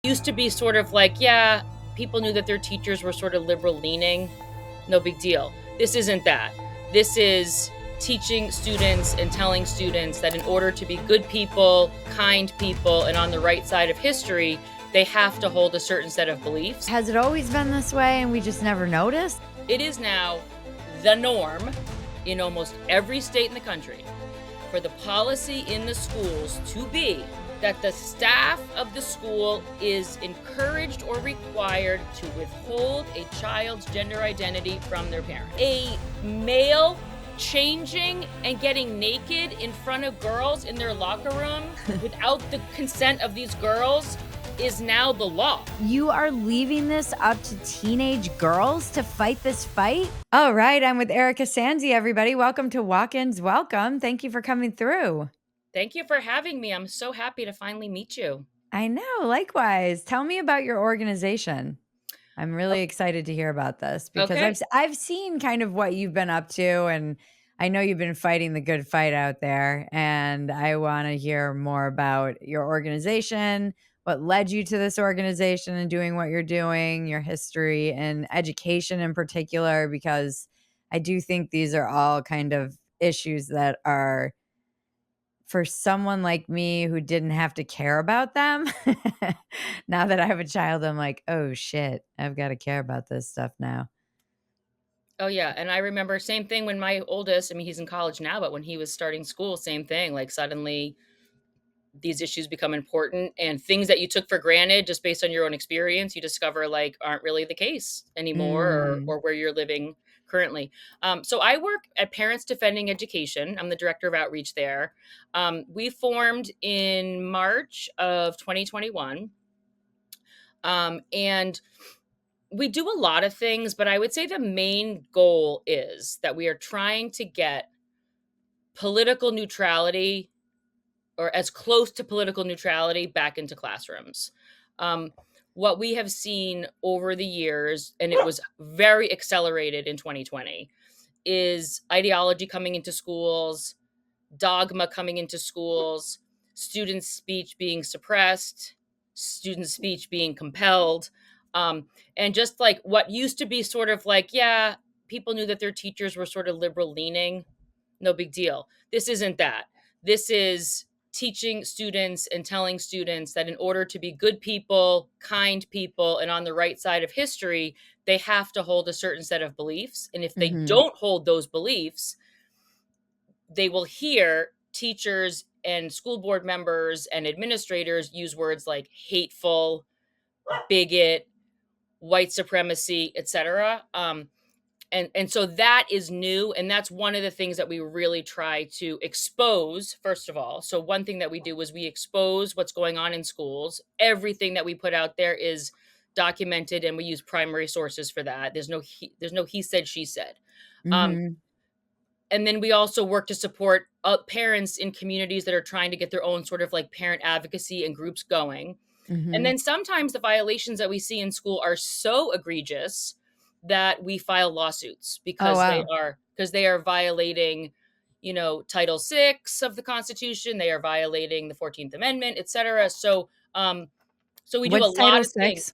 Used to be sort of like, yeah, people knew that their teachers were sort of liberal leaning. No big deal. This isn't that. This is teaching students and telling students that in order to be good people, kind people, and on the right side of history, they have to hold a certain set of beliefs. Has it always been this way and we just never noticed? It is now the norm in almost every state in the country for the policy in the schools to be that the staff of the school is encouraged or required to withhold a child's gender identity from their parent. A male changing and getting naked in front of girls in their locker room without the consent of these girls is now the law. You are leaving this up to teenage girls to fight this fight? All right, I'm with Erika Sanzi, everybody. Welcome to Walk-Ins. Welcome. Thank you for coming through. Thank you for having me. I'm so happy to finally meet you. I know, likewise. Tell me about your organization. I'm really excited to hear about this because Okay. I've seen kind of what you've been up to, and I know you've been fighting the good fight out there, and I want to hear more about your organization, what led you to this organization and doing what you're doing, your history and education in particular, because I do think these are all kind of issues that are for someone like me who didn't have to care about them. Now that I have a child, I'm like, "Oh, shit. I've gotta care about this stuff now." Oh, yeah, and I remember same thing when my oldest, I mean, he's in college now, but when he was starting school, same thing, like, suddenly these issues become important, and things that you took for granted just based on your own experience, you discover, like, aren't really the case anymore Mm. or where you're living currently. So I work at Parents Defending Education. I'm the director of outreach there. We formed in March of 2021, and we do a lot of things, but I would say the main goal is that we are trying to get political neutrality or as close to political neutrality back into classrooms. Um, what we have seen over the years, and it was very accelerated in 2020, is ideology coming into schools, dogma coming into schools, student speech being suppressed, student speech being compelled. And just like what used to be sort of like, yeah, people knew that their teachers were sort of liberal leaning. No big deal. This isn't that. This is teaching students and telling students that in order to be good people, kind people, and on the right side of history, they have to hold a certain set of beliefs. And if they Mhm. don't hold those beliefs, they will hear teachers and school board members and administrators use words like hateful, bigot, white supremacy, etc. And so that is new, and that's one of the things that we really try to expose. First of all, so one thing that we do is we expose what's going on in schools. Everything that we put out there is documented, and we use primary sources for that. There's no he said she said. Um, Mhm. and then we also work to support parents in communities that are trying to get their own sort of like parent advocacy and groups going. And Mhm. then sometimes the violations that we see in school are so egregious that we file lawsuits Oh, wow. because they are violating, Title 6 of the Constitution, they are violating the 14th Amendment, etc. So we do a What's lot Title of things. 6?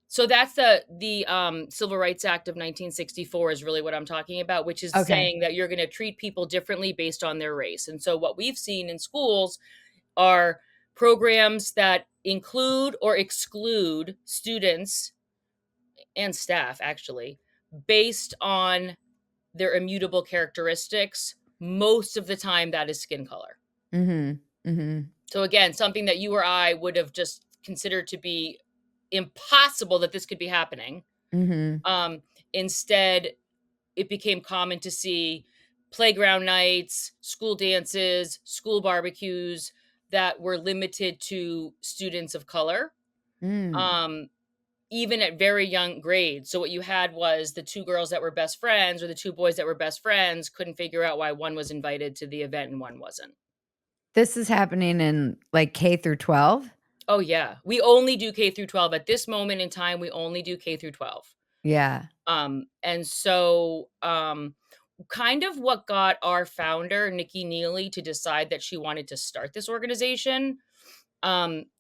So that's the Civil Rights Act of 1964 is really what I'm talking about, which is Okay. saying that you're going to treat people differently based on their race. And so what we've seen in schools are programs that include or exclude students and staff actually based on their immutable characteristics. Most of the time that is skin color. Mhm. Mhm. So again, something that you or I would have just considered to be impossible that this could be happening. Mhm. Um, Instead, it became common to see playground nights, school dances, school barbecues that were limited to students of color, Mm. um, even at very young grades. So what you had was the two girls that were best friends or the two boys that were best friends couldn't figure out why one was invited to the event and one wasn't. This is happening in, like, K through 12? Oh yeah, we only do K through 12 at this moment in time. We only do K through 12. Yeah. And so kind of what got our founder, Nikki Neely, to decide that she wanted to start this organization,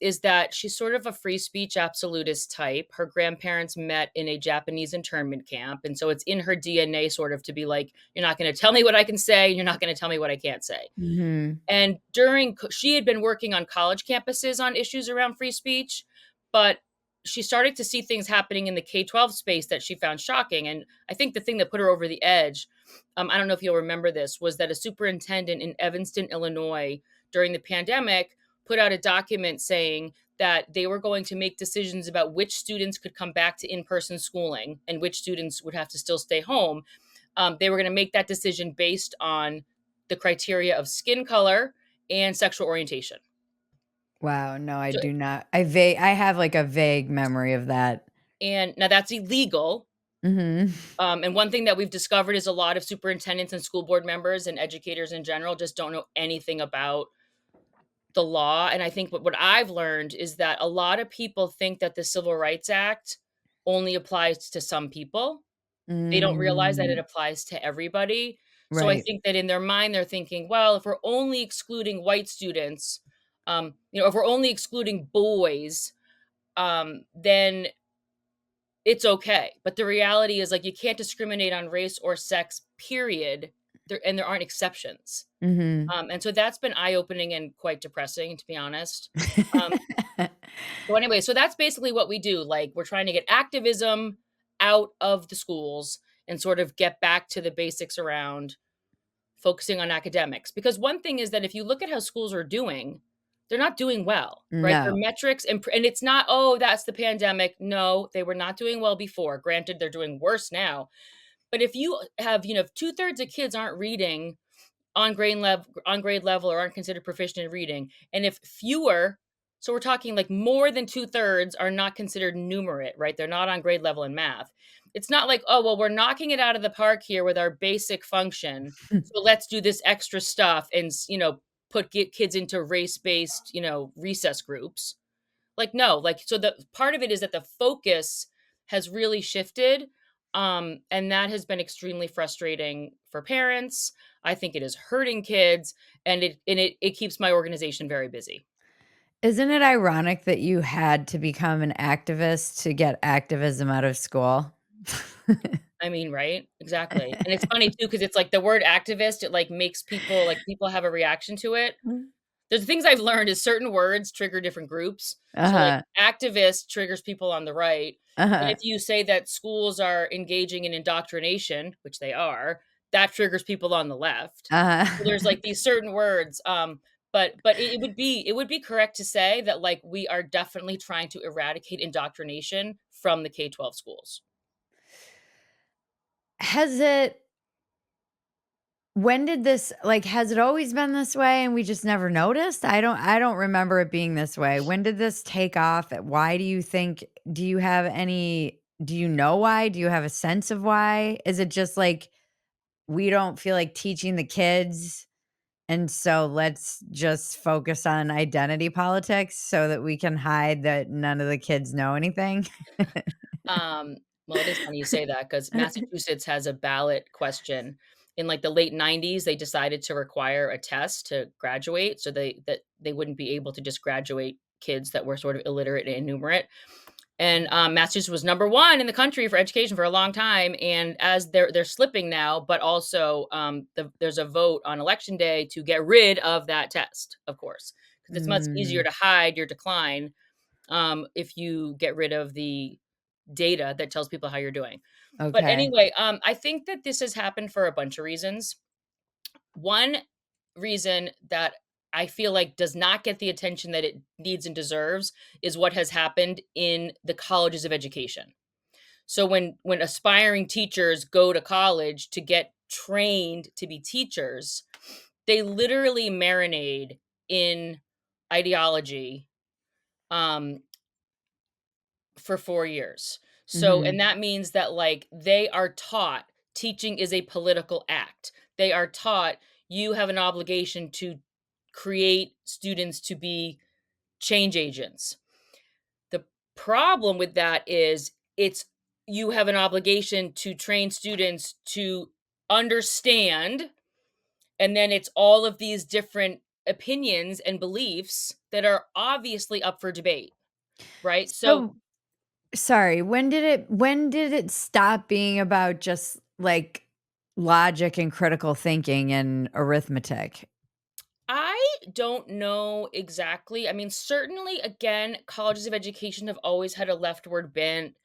is that she's sort of a free speech absolutist type. Her grandparents met in a Japanese internment camp. And so it's in her DNA sort of to be like, you're not going to tell me what I can say. You're not going to tell me what I can't say. Mhm. And she had been working on college campuses on issues around free speech, but she started to see things happening in the K-12 space that she found shocking. And I think the thing that put her over the edge, I don't know if you'll remember this, was that a superintendent in Evanston, Illinois, during the pandemic, put out a document saying that they were going to make decisions about which students could come back to in-person schooling and which students would have to still stay home. They were going to make that decision based on the criteria of skin color and sexual orientation. Wow, no, I So, do not. I have, like, a vague memory of that. and now that's illegal. Mhm. And one thing that we've discovered is a lot of superintendents and school board members and educators in general just don't know anything about the law. And I think what I've learned is that a lot of people think that the Civil Rights Act only applies to some people. They don't realize that it Mm, applies to everybody. So I right. think that in their mind, they're thinking, well, if we're only excluding white students, if we're only excluding boys, then it's okay. But the reality is, like, you can't discriminate on race or sex, period. There aren't exceptions. Mhm. And so that's been eye opening and quite depressing, to be honest. Um, so anyway, so that's basically what we do. Like, we're trying to get activism out of the schools and sort of get back to the basics around focusing on academics. Because one thing is that if you look at how schools are doing, they're not doing well, right? Their No. metrics and it's not, oh, that's the pandemic. No, they were not doing well before. Granted, they're doing worse now. But if you have, if two-thirds of kids aren't reading on grade level or aren't considered proficient in reading, and if fewer, so we're talking like more than two-thirds are not considered numerate, right? They're not on grade level in math. It's not like, oh, well, we're knocking it out of the park here with our basic function, so let's do this extra stuff and get kids into race-based recess groups. Like, no, like, so the part of it is that the focus has really shifted, and that has been extremely frustrating for parents. I think it is hurting kids, and it keeps my organization very busy. Isn't it ironic that you had to become an activist to get activism out of school? I mean, right? Exactly. And it's funny too, because it's like the word activist, it like makes people have a reaction to it. There's things I've learned is certain words trigger different groups. So, like, Uh-huh. activist triggers people on the right, and Uh-huh. if you say that schools are engaging in indoctrination, which they are, that triggers people on the left. So Uh-huh. there's, like, these certain words, but it would be correct to say that, like, we are definitely trying to eradicate indoctrination from the K-12 schools. Has it When did this like, has it always been this way and we just never noticed? I don't remember it being this way. When did this take off? Why do you have any do you know why? Do you have a sense of why? Is it just like we don't feel like teaching the kids and so let's just focus on identity politics so that we can hide that none of the kids know anything? Um, well, it is funny you say that because Massachusetts has a ballot question. In like the late '90s, they decided to require a test to graduate, so they wouldn't be able to just graduate kids that were sort of illiterate and innumerate. And Massachusetts was number one in the country for education for a long time. And as they're slipping now, but also there's a vote on election day to get rid of that test, of course, because it's much easier Mm, to hide your decline if you get rid of the data that tells people how you're doing. But okay. anyway, I think that this has happened for a bunch of reasons. One reason that I feel like does not get the attention that it needs and deserves is what has happened in the colleges of education. So when aspiring teachers go to college to get trained to be teachers, they literally marinate in ideology um, for 4 years. So and Mhm. that means that, like, they are taught teaching is a political act. They are taught you have an obligation to create students to be change agents. The problem with that is it's you have an obligation to train students to understand, and then it's all of these different opinions and beliefs that are obviously up for debate, right? So So sorry, when did it stop being about just, like, logic and critical thinking and arithmetic? I don't know exactly. I mean, certainly, again, colleges of education have always had a leftward bent.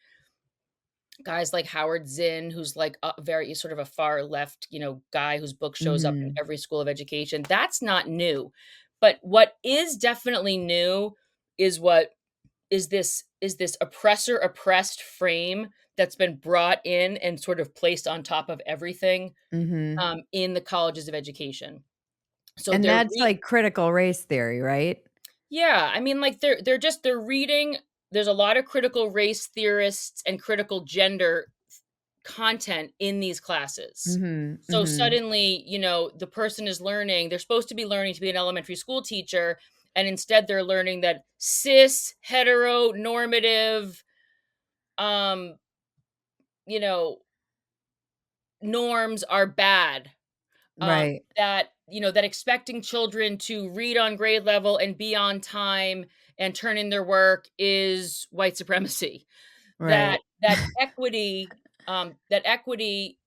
Guys like Howard Zinn, who's like a very sort of a far left, guy whose book shows up in Mhm, every school of education. That's not new. But what is definitely new what is this oppressor oppressed frame that's been brought in and sort of placed on top of everything mhm. in the colleges of education. So And that's, like, critical race theory, right? yeah, I mean, like, they're reading there's a lot of critical race theorists and critical gender content in these classes. Mhm, So mhm. suddenly, the person is learning they're supposed to be learning to be an elementary school teacher, and instead they're learning that cis, heteronormative, um, you know, norms are bad. Right, That expecting children to read on grade level and be on time and turn in their work is white supremacy. That right, that equity, that equity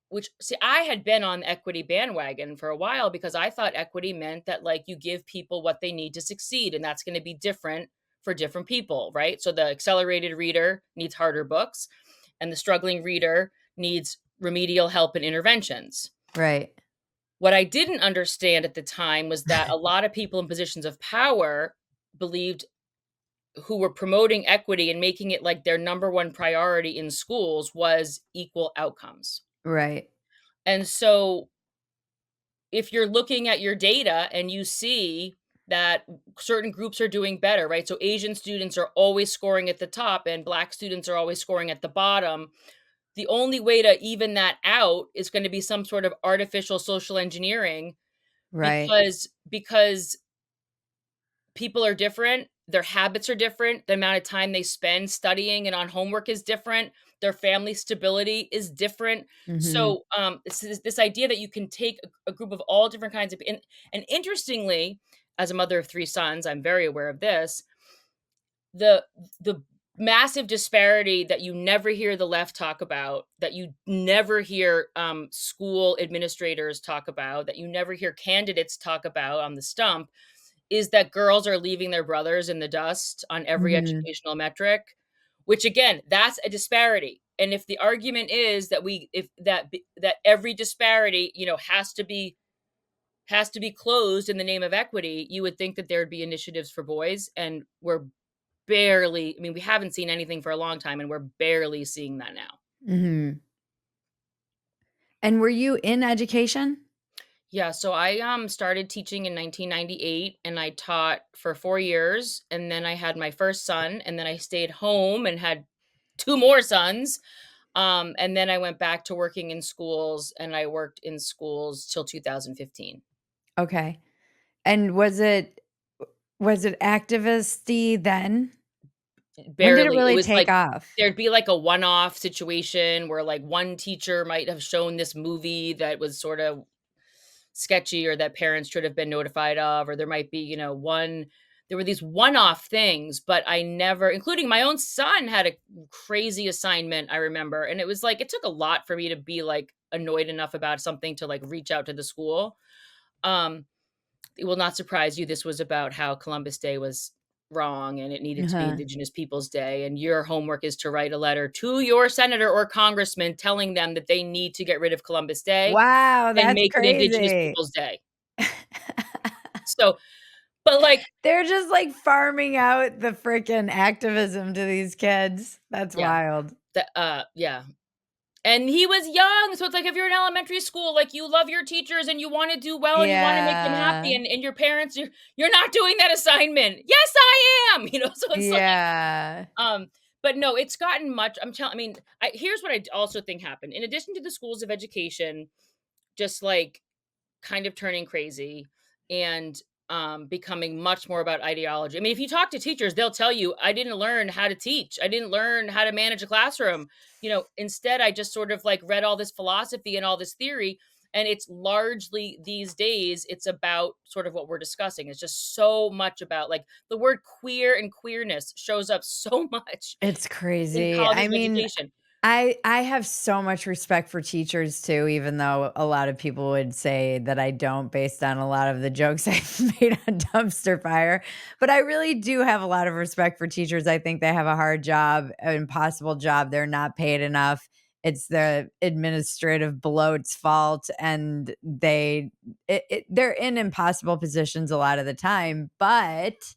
which see, I had been on the equity bandwagon for a while because I thought equity meant that, like, you give people what they need to succeed, and that's gonna be different for different people, right? So the accelerated reader needs harder books, and the struggling reader needs remedial help and interventions. right, What I didn't understand at the time was that a lot of people in positions of power believed who were promoting equity and making it like their number one priority in schools was equal outcomes. right. And so if you're looking at your data and you see that certain groups are doing better, right? So Asian students are always scoring at the top and black students are always scoring at the bottom. The only way to even that out is going to be some sort of artificial social engineering Right. because people are different, their habits are different, the amount of time they spend studying and on homework is different, their family stability is different. Mhm. So, this idea that you can take a group of all different kinds of and interestingly, as a mother of 3 sons, I'm very aware of this, the the massive disparity that you never hear the left talk about, that you never hear, school administrators talk about, that you never hear candidates talk about on the stump is that girls are leaving their brothers in the dust on every Mhm. educational metric, which again, that's a disparity. And if the argument is that we if that b- that every disparity, has to be closed in the name of equity, you would think that there would be initiatives for boys and we're barely I mean, we haven't seen anything for a long time and we're barely seeing that now. Mhm. And were you in education? Yeah, so I started teaching in 1998 and I taught for 4 years and then I had my first son and then I stayed home and had 2 more sons. And then I went back to working in schools and I worked in schools till 2015. Okay. And was it activisty then? When did it Barely. It really was take like off? there'd be like a one-off situation where like one teacher might have shown this movie that was sort of sketchy or that parents should have been notified of, or there might be, there were these one-off things, but I never including my own son had a crazy assignment, I remember, and it was like it took a lot for me to be, like, annoyed enough about something to, like, reach out to the school. Um, it will not surprise you, this was about how Columbus Day was wrong and it needed to be Uh-huh. Indigenous Peoples Day, and your homework is to write a letter to your senator or congressman telling them that they need to get rid of Columbus Day Wow, and that's make it Indigenous crazy. Peoples Day. So, but like, They're just, like, farming out the frickin' activism to these kids. That's yeah, wild. yeah. And he was young, so it's like if you're in elementary school, like you love your teachers and you want to do well and you want to make them happy, Yeah. and your parents, you're not doing that assignment. Yes, I am. So it's like, Yeah. um, but no, it's gotten much. I mean, here's what I also think happened. In addition to the schools of education, just like kind of turning crazy and becoming much more about ideology. I mean, if you talk to teachers, they'll tell you, I didn't learn how to teach. I didn't learn how to manage a classroom. Instead, I just sort of like read all this philosophy and all this theory. And it's largely these days, it's about sort of what we're discussing. It's just so much about like the word queer and queerness shows up so much It's in crazy. I colleges and mean, education. I have so much respect for teachers too, even though a lot of people would say that I don't based on a lot of the jokes I've made on dumpster fire. But I really do have a lot of respect for teachers. I think they have a hard job, an impossible job. They're not paid enough. It's the administrative bloat's fault, and they're in impossible positions a lot of the time. But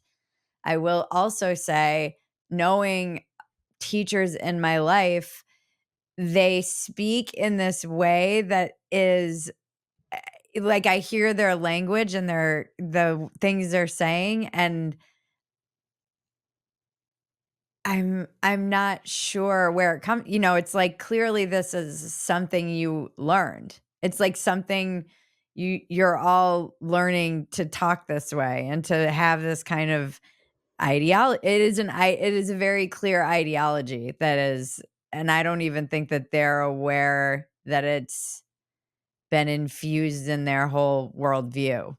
I will also say, knowing teachers in my life, they speak in this way that is like I hear their language and the things they're saying, and I'm not sure where it comes. It's like clearly this is something you learned. It's like something you're all learning to talk this way and to have this kind of ideology. It is a very clear ideology that is, and I don't even think that they're aware that it's been infused in their whole worldview.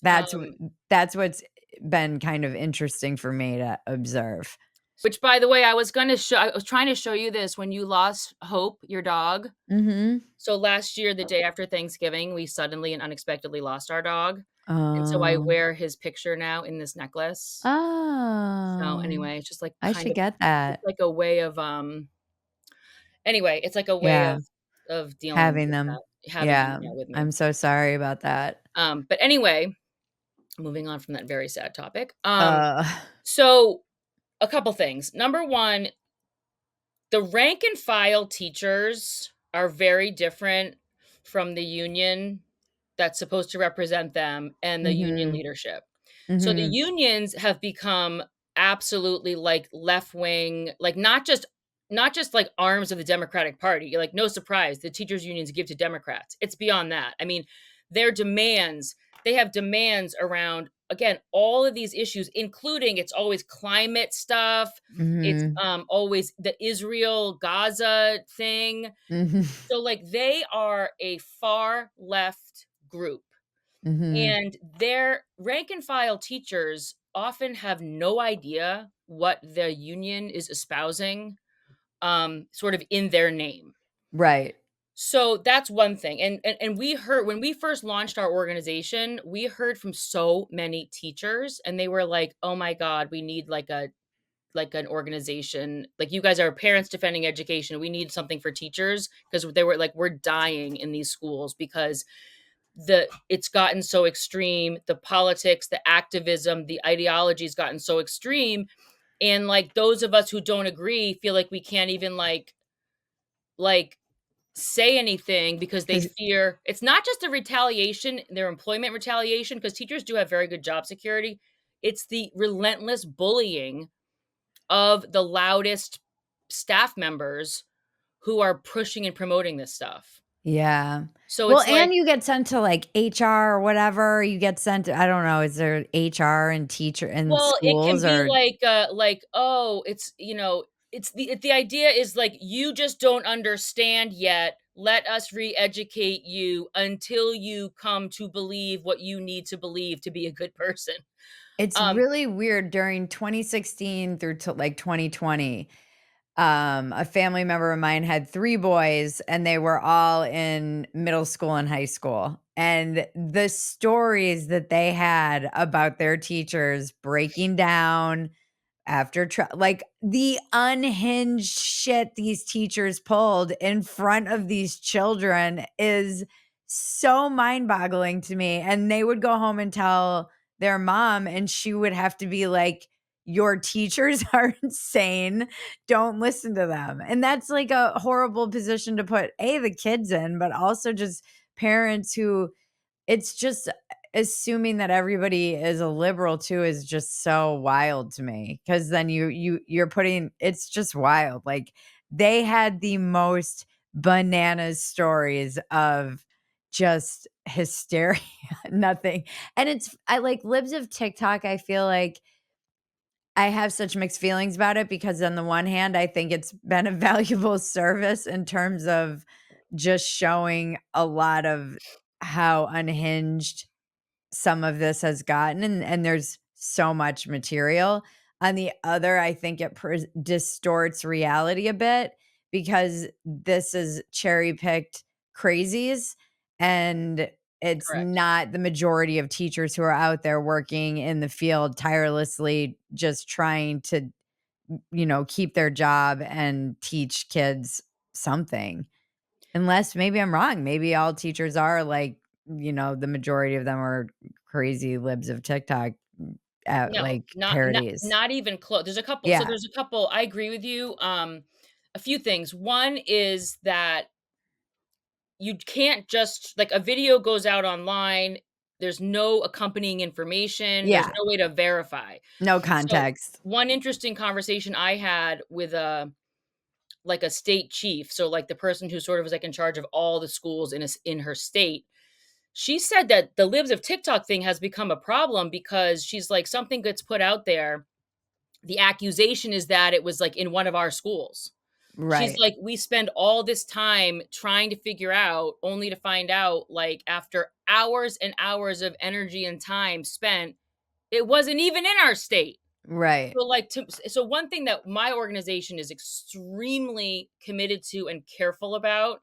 That's w Um, that's what's been kind of interesting for me to observe. which by the way, I was trying to show you this when you lost Hope, your dog. Mhm. So last year, the day after Thanksgiving, we suddenly and unexpectedly lost our dog. And so I Oh. wear his picture now in this necklace. So Oh. anyway, it's just like I kind should of get it's that. like a way of anyway, it's like a way Yeah, of dealing having with them. that, having him Yeah, out with me. I'm so sorry about that. But anyway, moving on from that very sad topic. Uh, So a couple things. Number one, the rank and file teachers are very different from the union that's supposed to represent them and the union mhm, leadership. So the mhm, unions have become absolutely like left wing, like not just like arms of the Democratic Party. Like no surprise, the teachers unions give to Democrats. It's beyond that. I mean, their demands, they have demands around again all of these issues including it's always climate stuff, it's mhm, always the Israel Gaza thing. mhm, So like they are a far left group mhm. and their rank and file teachers often have no idea what the union is espousing, sort of in their name. Right. So that's one thing. And we heard when we first launched our organization, we heard from so many teachers and they were like, "Oh my god, we need like an organization. Like you guys are parents defending education. We need something for teachers because they were like we're dying in these schools because the it's gotten so extreme, the politics, the activism, the ideology's gotten so extreme and like those of us who don't agree feel like we can't even like say anything because they 'Cause fear it's not just the retaliation, their employment retaliation because teachers do have very good job security. It's the relentless bullying of the loudest staff members who are pushing and promoting this stuff. yeah. So Well, it's like and you get sent to, like, HR or whatever, you get sent to I don't know, is there HR and teacher in well, it can schools be or like, "Oh, it's" it's the idea is like, "You just don't understand yet. Let us re-educate you until you come to believe what you need to believe to be a good person." it's Um, really weird during 2016 through to, like, 2020. A family member of mine had 3 boys, and they were all in middle school and high school, and the stories that they had about their teachers breaking down after like, the unhinged shit these teachers pulled in front of these children is so mind-boggling to me, and they would go home and tell their mom, and she would have to be like, "Your teachers are insane, don't listen to them," and that's, like, a horrible position to put, A, the kids in, but also just parents who it's just assuming that everybody is a liberal too is just so wild to me. Because then you're putting it's just wild, like, they had the most bananas stories of just hysteria, nothing and I like libs of TikTok, I feel like I have such mixed feelings about it because on the one hand, I think it's been a valuable service in terms of just showing a lot of how unhinged some of this has gotten, and there's so much material. On the other, I think it distorts reality a bit because this is cherry-picked crazies, and it's Correct. not the majority of teachers who are out there working in the field tirelessly just trying to, keep their job and teach kids something. Unless maybe I'm wrong. Maybe all teachers are like, the majority of them are crazy libs of TikTok at No, like parodies. not even close. Yeah. There's a couple, I agree with you, a few things. One is that you can't just like, a video goes out online, there's no accompanying information, there's Yeah. no way to verify. No So, context. one interesting conversation I had with a state chief, so, like, the person who sort of was, like, in charge of all the schools in her state, she said that the libs of TikTok thing has become a problem because she's like, something gets put out there, the accusation is that it was, like, in one of our schools. She's Right. like, "We spend all this time trying to figure out only to find out, like, after hours and hours of energy and time spent, it wasn't even in our state." Right. So, like, so one thing that my organization is extremely committed to and careful about,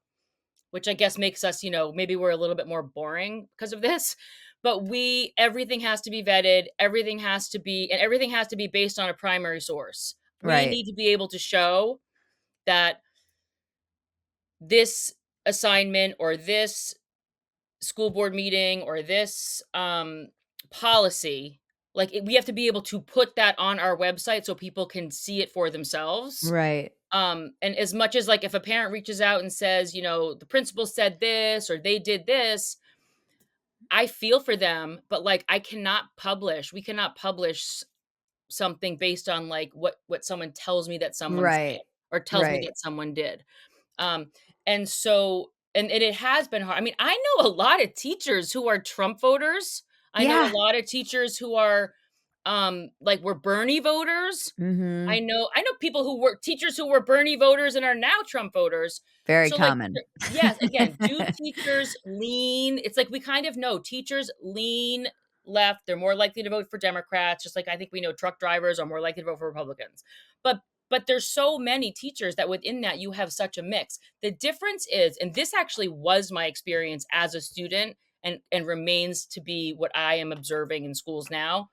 which I guess makes us, maybe we're a little bit more boring because of this, but everything has to be vetted, everything has to be based on a primary source. We Right. need to be able to show that this assignment or this school board meeting or this policy, like we have to be able to put that on our website so people can see it for themselves. Right. And as much as like if a parent reaches out and says, the principal said this or they did this, I feel for them, but like we cannot publish something based on like what someone tells me that someone said Right. or tells me Right. that someone did. Um, and so and it has been hard. I mean, I know a lot of teachers who are Trump voters. I know a Yeah. lot of teachers who are, like, were Bernie voters. Mhm. I know people who were teachers who were Bernie voters and are now Trump voters. Very So, like, common. yes, again, do teachers lean it's like we kind of know teachers lean left, they're more likely to vote for Democrats, just like I think we know truck drivers are more likely to vote for Republicans. But there's so many teachers that within that you have such a mix. The difference is, and this actually was my experience as a student and remains to be what I am observing in schools now.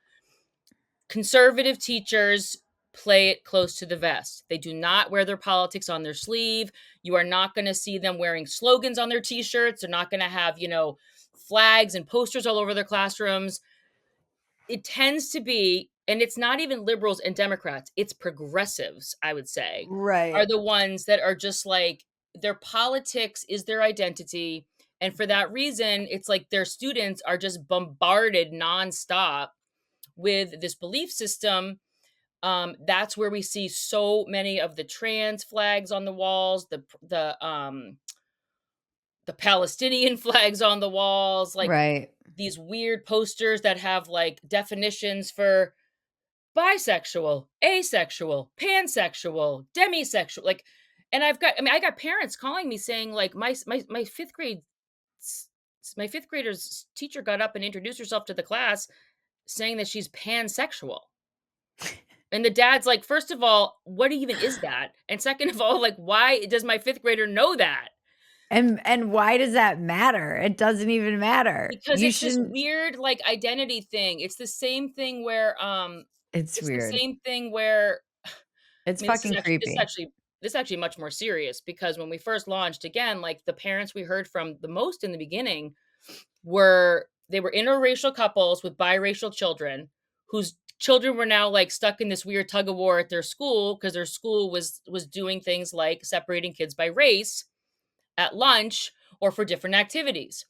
Conservative teachers play it close to the vest. They do not wear their politics on their sleeve. You are not going to see them wearing slogans on their t-shirts. They're not going to have, flags and posters all over their classrooms. It tends to be, and it's not even liberals and Democrats, it's progressives, I would say, are Right. the ones that are just like their politics is their identity. And for that reason, it's like their students are just bombarded nonstop with this belief system. That's where we see so many of the trans flags on the walls, the Palestinian flags on the walls, like Right. these weird posters that have like definitions for bisexual, asexual, pansexual, demisexual, like, and I got parents calling me saying like my 5th grade my 5th grader's teacher got up and introduced herself to the class saying that she's pansexual. And the dad's like, "First of all, what even is that? And second of all, like, why does my 5th grader know that?" And why does that matter? It doesn't even matter. Because You it's this shouldn't. weird, like, identity thing. It's it's the weird. same thing where I It's mean, fucking creepy. this is actually much more serious because when we first launched, again, like, the parents we heard from the most in the beginning they were interracial couples with biracial children whose children were now, like, stuck in this weird tug of war at their school because their school was doing things like separating kids by race at lunch or for different activities.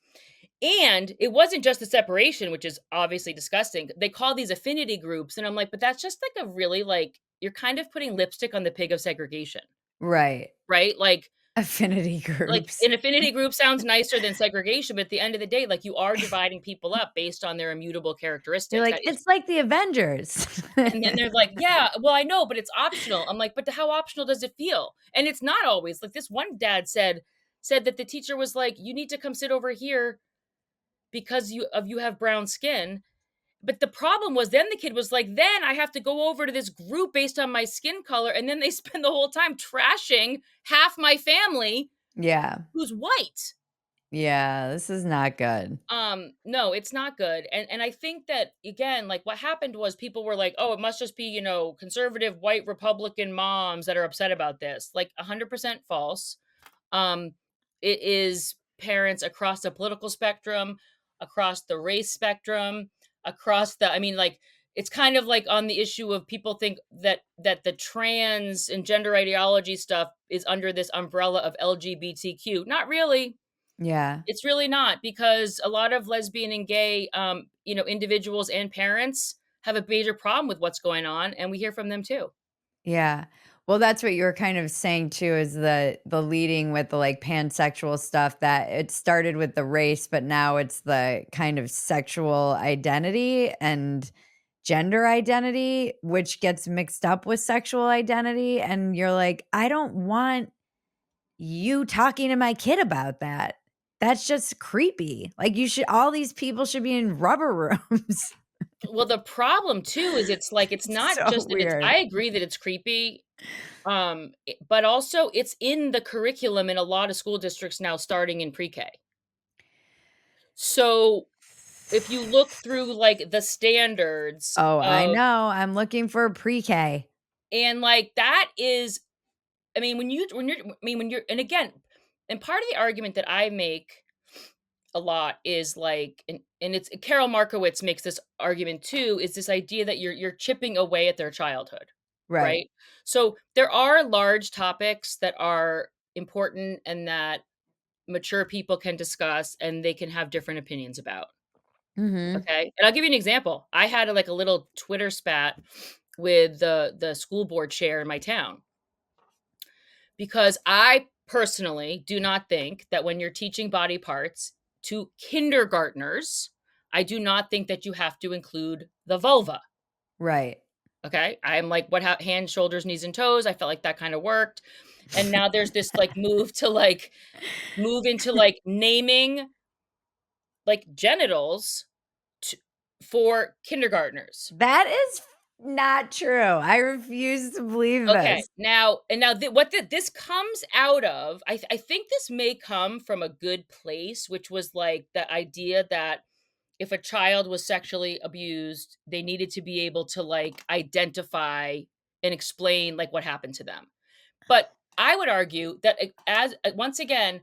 And it wasn't just the separation, which is obviously disgusting. They call these affinity groups, and I'm like, "But that's just like a really, like you're kind of putting lipstick on the pig of segregation." Right. Right? Affinity Like, groups. an affinity group sounds nicer than segregation, but at the end of the day, like, you are dividing people up based on their immutable You're characteristics. like, That is "It's like the Avengers." and then they're like, "Yeah, well, I know, but it's optional." I'm like, "But how optional does it feel?" And it's not always. Like, this one dad said said that the teacher was like, "You need to come sit over here because you have brown skin." But the problem was then the kid was like, "Then I have to go over to this group based on my skin color," and then they spend the whole time trashing half my family Yeah. who's white. Yeah, this is not good. No, it's not good. And I think that again, like what happened was people were like, "Oh, it must just be, conservative white Republican moms that are upset about this." Like 100% false. Um, it is parents across the political spectrum, across the race spectrum, across the I mean, like it's kind of like on the issue of people think that the trans and gender ideology stuff is under this umbrella of LGBTQ. Not really. Yeah. It's really not because a lot of lesbian and gay, individuals and parents have a major problem with what's going on, and we hear from them too. Yeah. Well, that's what you were kind of saying too, is the leading with the, like, pansexual stuff, that it started with the race, but now it's the kind of sexual identity and gender identity, which gets mixed up with sexual identity, and you're like, "I don't want you talking to my kid about that. That's just creepy." Like, you should all these people should be in rubber rooms. Well, the problem too is it's like it's It's not so just that it's weird. I agree that it's creepy, but also it's in the curriculum in a lot of school districts now starting in pre-K. So, if you look through, like, the standards Oh, I of know, I'm looking for pre-K. and, like, that is I mean, when you're and again, and part of the argument that I make a lot is like and it's Carol Markowitz makes this argument too, is this idea that you're chipping away at their childhood, Right. right? So, there are large topics that are important and that mature people can discuss and they can have different opinions about. Mhm. Okay. And I'll give you an example. I had like a little Twitter spat with the school board chair in my town because I personally do not think that when you're teaching body parts to kindergartners, I do not think that you have to include the vulva. Right. Okay. I'm like, what hands, shoulders, knees, and toes? I felt like that kind of worked. And now there's this like move to like move into like naming like genitals t for kindergartners. That is not true. I refuse to believe Okay, this. now this comes out of I think this may come from a good place, which was, like, the idea that if a child was sexually abused, they needed to be able to, like, identify and explain, like, what happened to them. But I would argue that as once again,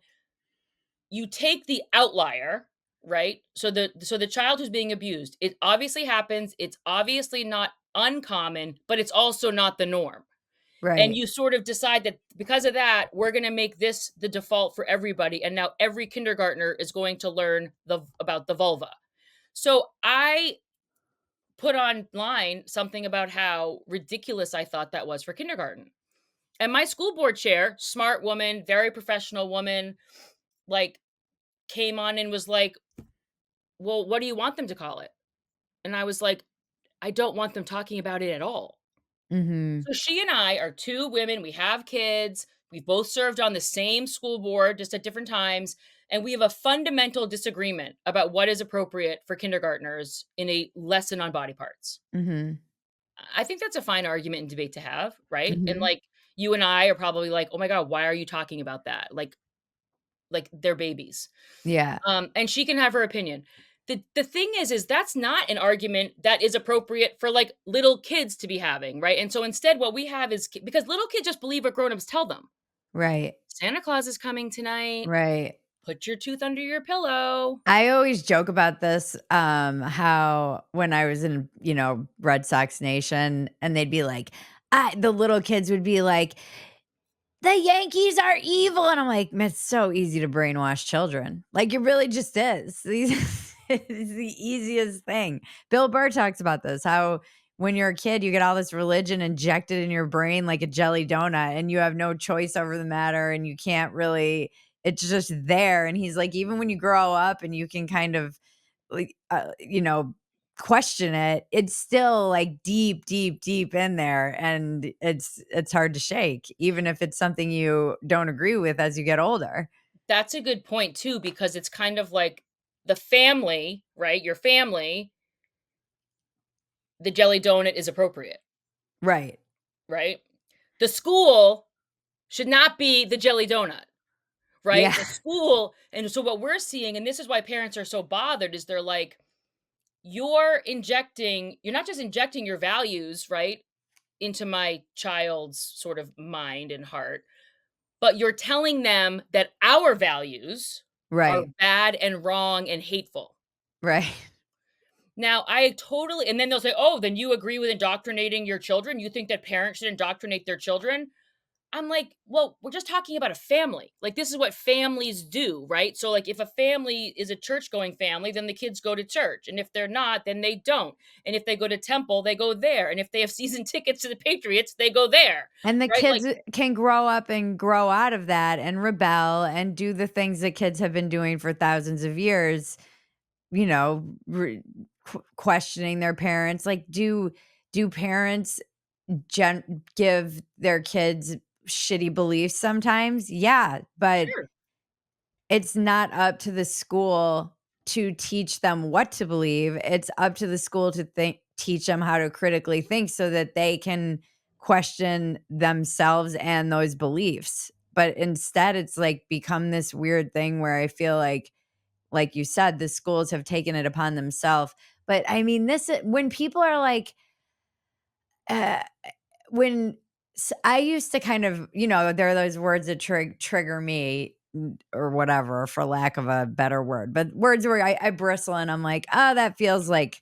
you take the outlier, right? So the child who's being abused, it obviously happens, it's obviously not uncommon, but it's also not the norm. And Right. you sort of decide that because of that, we're gonna make this the default for everybody, and now every kindergartner is going to learn about the vulva. So I put online something about how ridiculous I thought that was for kindergarten. And my school board chair, smart woman, very professional woman, like came on and was like, "Well, what do you want them to call it?" And I was like, "I don't want them talking about it at all." Mhm. So she and I are 2 women, we have kids, we both served on the same school board just at different times, and we have a fundamental disagreement about what is appropriate for kindergartners in a lesson on body parts. Mhm. I think that's a fine argument and debate to have, right? And, Mhm. like, you and I are probably like, "Oh my god, why are you talking about that?" Like they're babies. Yeah. And she can have her opinion. The thing is that's not an argument that is appropriate for, like, little kids to be having, right? And so instead what we have is because little kids just believe what grown-ups tell them. Right. "Santa Claus is coming tonight. Right. Put your tooth under your pillow." I always joke about this, how when I was in, Red Sox Nation, and they'd be like, the little kids would be like, "The Yankees are evil," and I'm like, "Man, it's so easy to brainwash children." Like, it really just is. These it's the easiest thing. Bill Burr talks about this, how when you're a kid, you get all this religion injected in your brain like a jelly donut, and you have no choice over the matter, and you can't really it's just there, and he's like, "Even when you grow up and you can kind of, like, question it, it's still, like, deep, deep, deep in there, and it's hard to shake, even if it's something you don't agree with as you get older." That's a good point too, because it's kind of like the family, right? Your family, the jelly donut is appropriate, Right. right? The school should not be the jelly donut, right? Yeah. The school, and so what we're seeing, and this is why parents are so bothered, is they're like, you're not just injecting your values, right, into my child's sort of mind and heart, but you're telling them that our values are Right. bad and wrong and hateful. Right. Now, I totally, and then they'll say, "Oh, then you agree with indoctrinating your children? You think that parents should indoctrinate their children?" I'm like, "Well, we're just talking about a family. Like, this is what families do, right? So, like, if a family is a church-going family, then the kids go to church, and if they're not, then they don't. And if they go to temple, they go there. And if they have season tickets to the Patriots, they go there, And the right? kids Like, can grow up and grow out of that and rebel and do the things that kids have been doing for thousands of years, you know, questioning their parents. Like, do parents give their kids shitty beliefs sometimes? Yeah, but sure, it's not up to the school to teach them what to believe. It's up to the school to teach them how to critically think so that they can question themselves and those beliefs. But instead, it's like become this weird thing where I feel like you said, the schools have taken it upon themselves. But I mean, when people are like, uh, when I used to kind of, there are those words that trigger me, or whatever, for lack of a better word, but words where I bristle and I'm like, oh, that feels like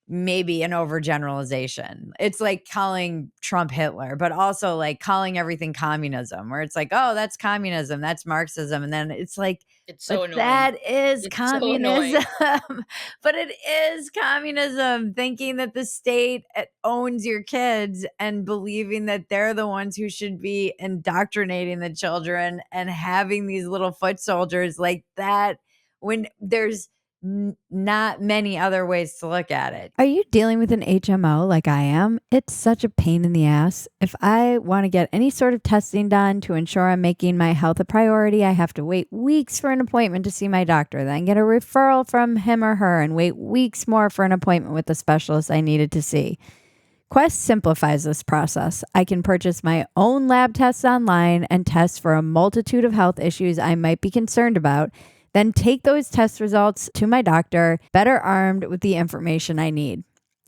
maybe an overgeneralization. It's like calling Trump Hitler, but also like calling everything communism, where it's like, oh, that's communism, that's Marxism. And then it's like, it's but so annoying. that is It's so annoying. communism. But it is communism, thinking that the state owns your kids and believing that they're the ones who should be indoctrinating the children and having these little foot soldiers like that, when there's not many other ways to look at it. Are you dealing with an HMO like I am? It's such a pain in the ass. If I want to get any sort of testing done to ensure I'm making my health a priority, I have to wait weeks for an appointment to see my doctor, then get a referral from him or her, and wait weeks more for an appointment with the specialist I needed to see. Quest simplifies this process. I can purchase my own lab tests online and test for a multitude of health issues I might be concerned about, then take those test results to my doctor, better armed with the information I need.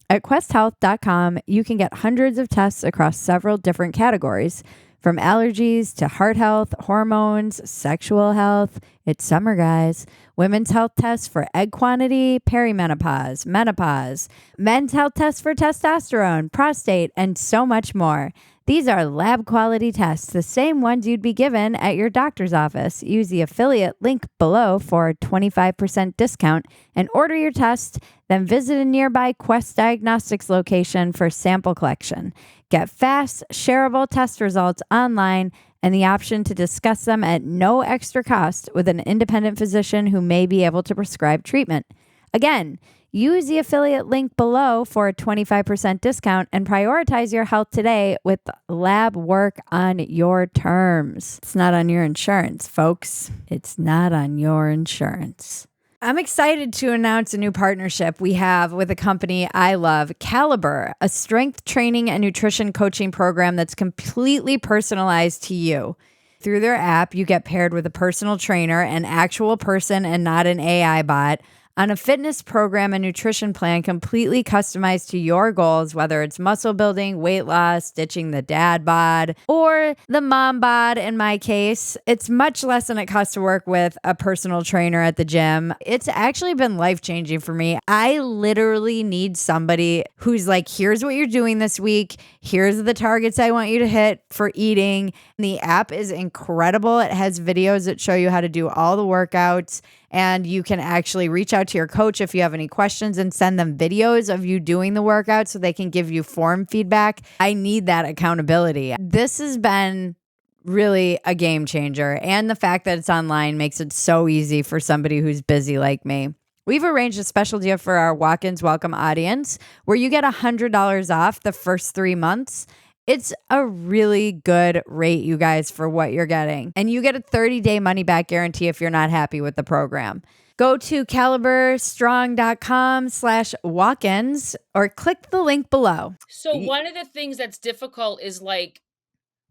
At questhealth.com, you can get hundreds of tests across several different categories, from allergies to heart health, hormones, sexual health. It's summer, guys. Women's health tests for egg quantity, perimenopause, menopause, men's health tests for testosterone, prostate, and so much more. These are lab quality tests, the same ones you'd be given at your doctor's office. Use the affiliate link below for a 25% discount and order your test. Then visit a nearby Quest Diagnostics location for sample collection. Get fast, shareable test results online and the option to discuss them at no extra cost with an independent physician who may be able to prescribe treatment. Again, use the affiliate link below for a 25% discount and prioritize your health today with lab work on your terms. It's not on your insurance, folks. It's not on your insurance. I'm excited to announce a new partnership we have with a company I love, Caliber, a strength training and nutrition coaching program that's completely personalized to you. Through their app, you get paired with a personal trainer, an actual person and not an AI bot, on a fitness program and nutrition plan completely customized to your goals, whether it's muscle building, weight loss, ditching the dad bod, or the mom bod in my case. It's much less than it costs to work with a personal trainer at the gym. It's actually been life-changing for me. I literally need somebody who's like, here's what you're doing this week. Here's the targets I want you to hit for eating. And the app is incredible. It has videos that show you how to do all the workouts. And you can actually reach out to your coach if you have any questions and send them videos of you doing the workout so they can give you form feedback. I need that accountability. This has been really a game changer. And the fact that it's online makes it so easy for somebody who's busy like me. We've arranged a special deal for our Walk-ins Welcome audience where you get $100 off the first 3 months. It's a really good rate, you guys, for what you're getting. And you get a 30-day money back guarantee if you're not happy with the program. Go to caliberstrong.com/walk-ins or click the link below. So one of the things that's difficult is like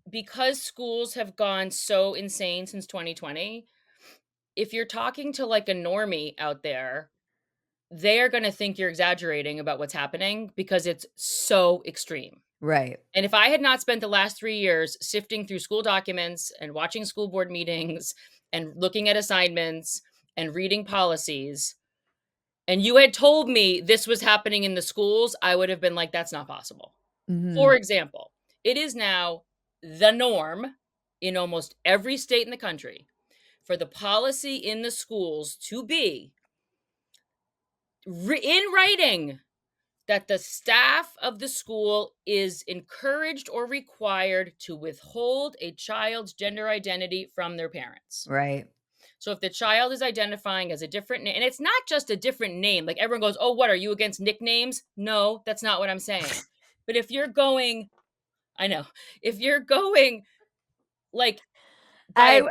because schools have gone so insane since 2020, if you're talking to like a normie out there, they are going to think you're exaggerating about what's happening because it's so extreme. Right. And if I had not spent the last 3 years sifting through school documents and watching school board meetings and looking at assignments and reading policies, and you had told me this was happening in the schools, I would have been like, that's not possible. For Mhm. example, it is now the norm in almost every state in the country for the policy in the schools to be in writing that the staff of the school is encouraged or required to withhold a child's gender identity from their parents. Right. So if the child is identifying as a different name, and it's not just a different name, like everyone goes, oh, what are you against nicknames? No, that's not what I'm saying. But if you're going, I know, if you're going like I by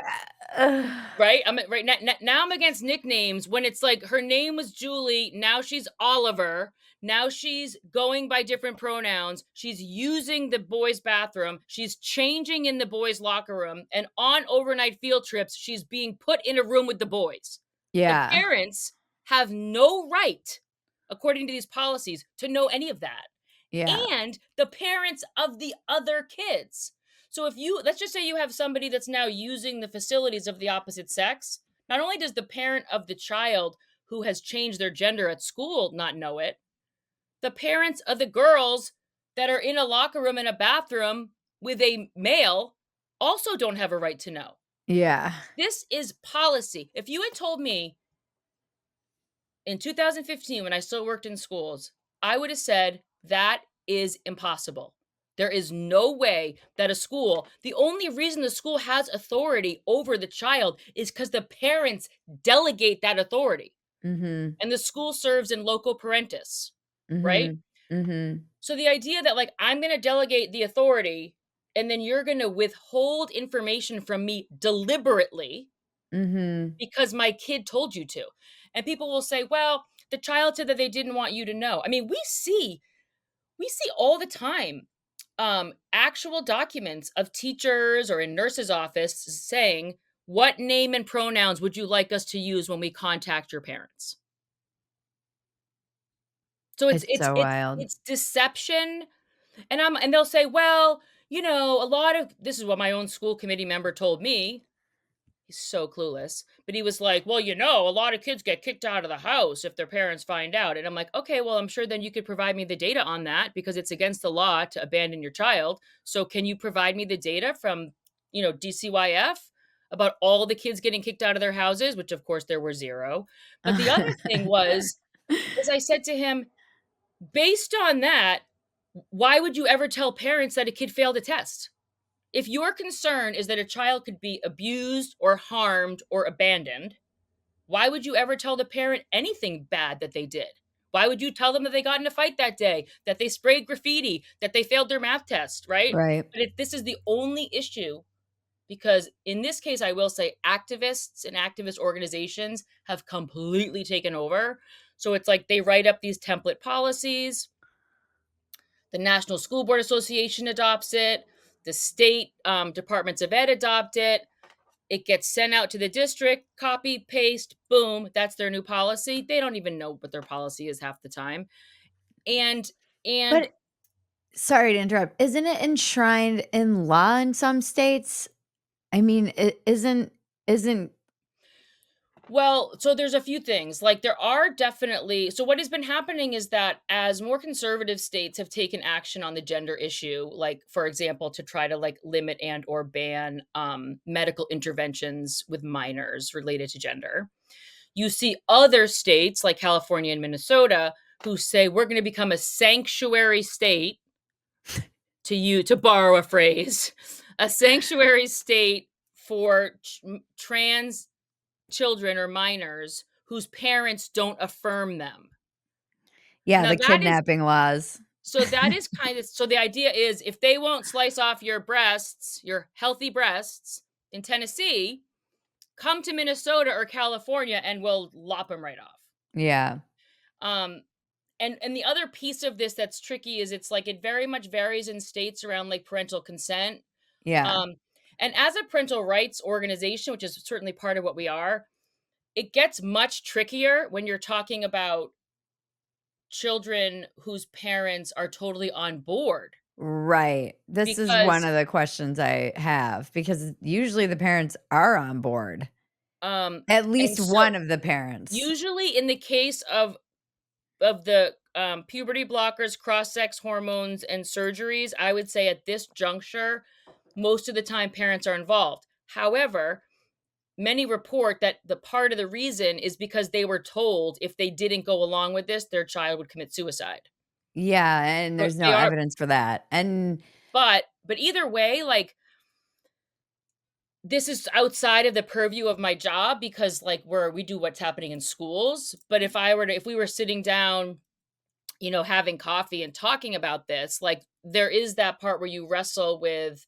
right, right now I'm against nicknames when it's like her name was Julie, now she's Oliver, now she's going by different pronouns, she's using the boys' bathroom, she's changing in the boys' locker room, and on overnight field trips, she's being put in a room with the boys. The Yeah. parents have no right, according to these policies, to know any of that. Yeah. And the parents of the other kids. So if you, let's just say you have somebody that's now using the facilities of the opposite sex, not only does the parent of the child who has changed their gender at school not know it, the parents of the girls that are in a locker room and a bathroom with a male also don't have a right to know. Yeah. This is policy. If you had told me in 2015 when I still worked in schools, I would have said that is impossible. There is no way that a school, the only reason the school has authority over the child is because the parents delegate that authority. Mhm. And the school serves in loco parentis, right? Mhm. Mhm. So the idea that like I'm going to delegate the authority and then you're going to withhold information from me deliberately Mhm. because my kid told you to. And people will say, "Well, the child said that they didn't want you to know." I mean, we see all the time actual documents of teachers or in nurses' office saying, "What name and pronouns would you like us to use when we contact your parents?" So it's It's it's so it's wild. it's deception. And they'll say, "Well, a lot of this is what my own school committee member told me." He's so clueless. But he was like, "Well, a lot of kids get kicked out of the house if their parents find out." And I'm like, "Okay, well, I'm sure then you could provide me the data on that because it's against the law to abandon your child. So can you provide me the data from, DCYF about all the kids getting kicked out of their houses?" Which of course there were zero. But the other thing was, as I said to him, based on that, why would you ever tell parents that a kid failed a test? If your concern is that a child could be abused or harmed or abandoned, why would you ever tell the parent anything bad that they did? Why would you tell them that they got in a fight that day, that they sprayed graffiti, that they failed their math test, right? Right. But if this is the only issue, because in this case, I will say activists and activist organizations have completely taken over. So it's like they write up these template policies, the National School Board Association adopts it, the state departments of ed adopt it, it gets sent out to the district, copy, paste, boom, that's their new policy. They don't even know what their policy is half the time. And and But sorry to interrupt. Isn't it enshrined in law in some states? I mean, it isn't well, so there's a few things. Like there are definitely so what has been happening is that as more conservative states have taken action on the gender issue, like for example, to try to like limit and or ban medical interventions with minors related to gender. You see other states like California and Minnesota who say we're going to become a sanctuary state to borrow a phrase, a sanctuary state for trans children or minors whose parents don't affirm them. yeah, Now the that is kidnapping laws. So that is kind of so the idea is if they won't slice off your breasts, your healthy breasts in Tennessee, come to Minnesota or California and we'll lop them right off. Yeah. Um, and the other piece of this that's tricky is it's like it very much varies in states around like parental consent. Yeah. Um, and as a parental rights organization, which is certainly part of what we are, it gets much trickier when you're talking about children whose parents are totally on board Right. This is one because of the questions I have because usually the parents are on board. At and least so one of the parents. usually in the case of the puberty blockers, cross sex hormones, and surgeries, I would say at this juncture, most of the time parents are involved. However, many report that the part of the reason is because they were told if they didn't go along with this, their child would commit suicide. Yeah, and So there's no they are, evidence for that. And but either way, like this is outside of the purview of my job because like we do what's happening in schools. But if we were sitting down, having coffee and talking about this, like there is that part where you wrestle with,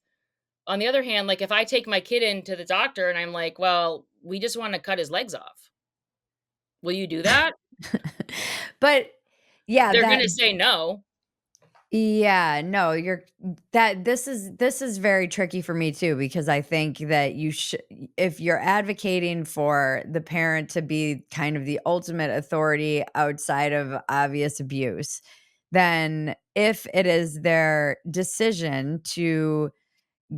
on the other hand, like if I take my kid into the doctor and I'm like, well, we just want to cut his legs off. Will you do that? but yeah, They're that gonna say no. yeah, no, you're that this is very tricky for me too because I think that you should if you're advocating for the parent to be kind of the ultimate authority outside of obvious abuse, then if it is their decision to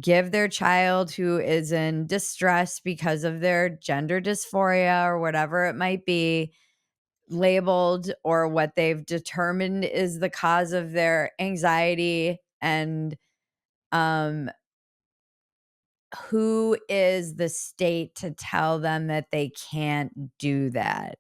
give their child who is in distress because of their gender dysphoria or whatever it might be labeled or what they've determined is the cause of their anxiety and um who is the state to tell them that they can't do that.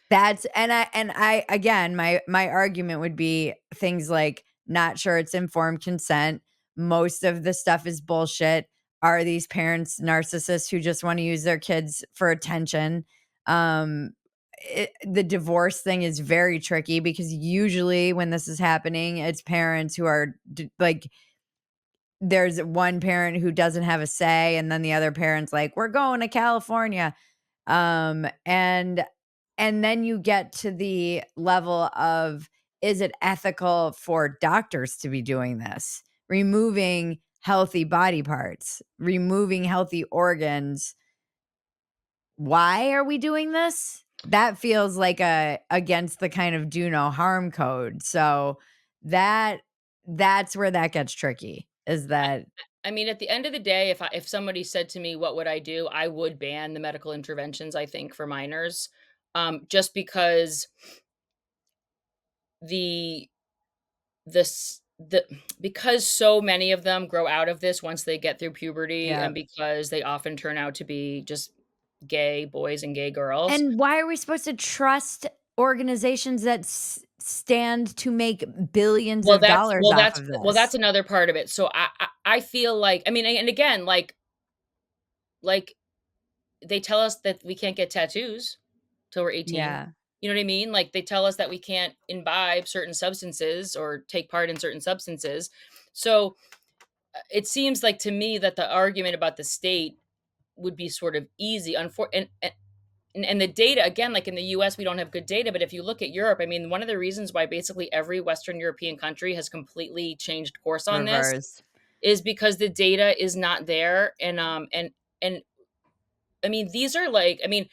That's and I again, my argument would be things like not sure it's informed consent. Most of the stuff is bullshit. Are these parents narcissists who just want to use their kids for attention? Um, the divorce thing is very tricky because usually when this is happening, it's parents who are like there's one parent who doesn't have a say, and then the other parent's like, "We're going to California." And then you get to the level of, is it ethical for doctors to be doing this? Removing healthy body parts, removing healthy organs. Why are we doing this? That feels like a against the kind of do no harm code. So that that's where that gets tricky, is I that I mean, at the end of the day, if somebody said to me, "What would I do?" I would ban the medical interventions, I think, for minors, just because the the because so many of them grow out of this once they get through puberty, yeah. and because they often turn out to be just gay boys and gay girls. And why are we supposed to trust organizations that stand to make billions of dollars off of That's this? another part of it. So I feel like, I mean, and again, like they tell us that we can't get tattoos till we're 18. Yeah. You know what I mean? Like they tell us that we can't imbibe certain substances or take part in certain substances. So it seems like to me that the argument about the state would be sort of easy. And the data, again, like in the US, we don't have good data. But if you look at Europe, I mean, one of the reasons why basically every Western European country has completely changed course on this Reverse. is because the data is not there. And I mean, these are like, I mean,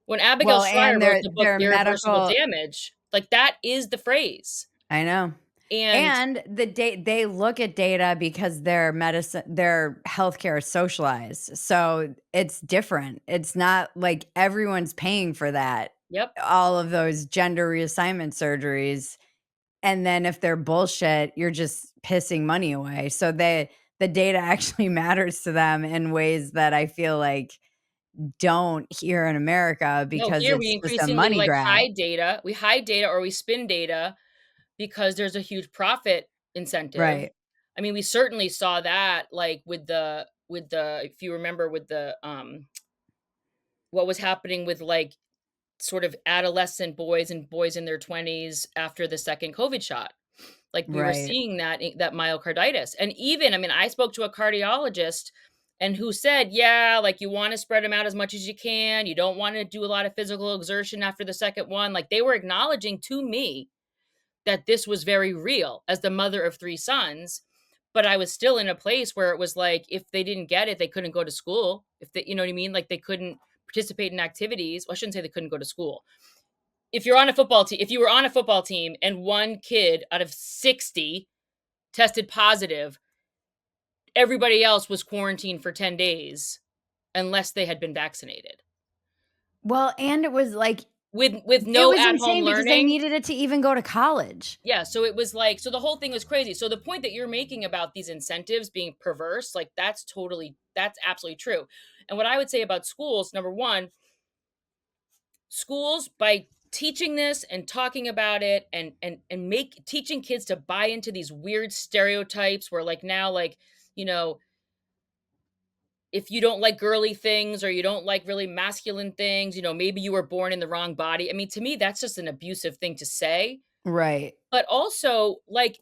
when Abigail Well, Shrier and wrote their the book their Irreversible medical Damage, like that is the phrase. I know. And And they look at data because their healthcare is socialized. So it's different. It's not like everyone's paying for that. yep. All of those gender reassignment surgeries. And then if they're bullshit, you're just pissing money away. So the data actually matters to them in ways that I feel like don't here in America No, because here we it's just a increasingly money like grab. hide data. We hide data or we spin data because there's a huge profit incentive. Right. I mean, we certainly saw that like with the if you remember with the what was happening with like sort of adolescent boys and boys in their 20s after the second COVID shot. Like, we were Right. seeing that myocarditis, and even, I mean, I spoke to a cardiologist and who said, "Yeah, like, you wanna spread them out as much as you can, you don't wanna do a lot of physical exertion after the second one." Like, they were acknowledging to me that this was very real as the mother of 3 sons, but I was still in a place where it was like, if they didn't get it, they couldn't go to school. If they, you know what I mean? Like, they couldn't participate in activities. Well, I shouldn't say they couldn't go to school. If you were on a football team and 1 kid out of 60 tested positive, everybody else was quarantined for 10 days unless they had been vaccinated. Well, and it was like With it no was at-home insane because they learning. needed it to even go to college. Yeah, so it was like, so the whole thing was crazy. So the point that you're making about these incentives being perverse, like, that's absolutely true. And what I would say about schools, number 1, schools, by teaching this and talking about it and make teaching kids to buy into these weird stereotypes where, like, now, like, you know, if you don't like girly things or you don't like really masculine things, maybe you were born in the wrong body. I mean, to me, that's just an abusive thing to say. Right. But also, like,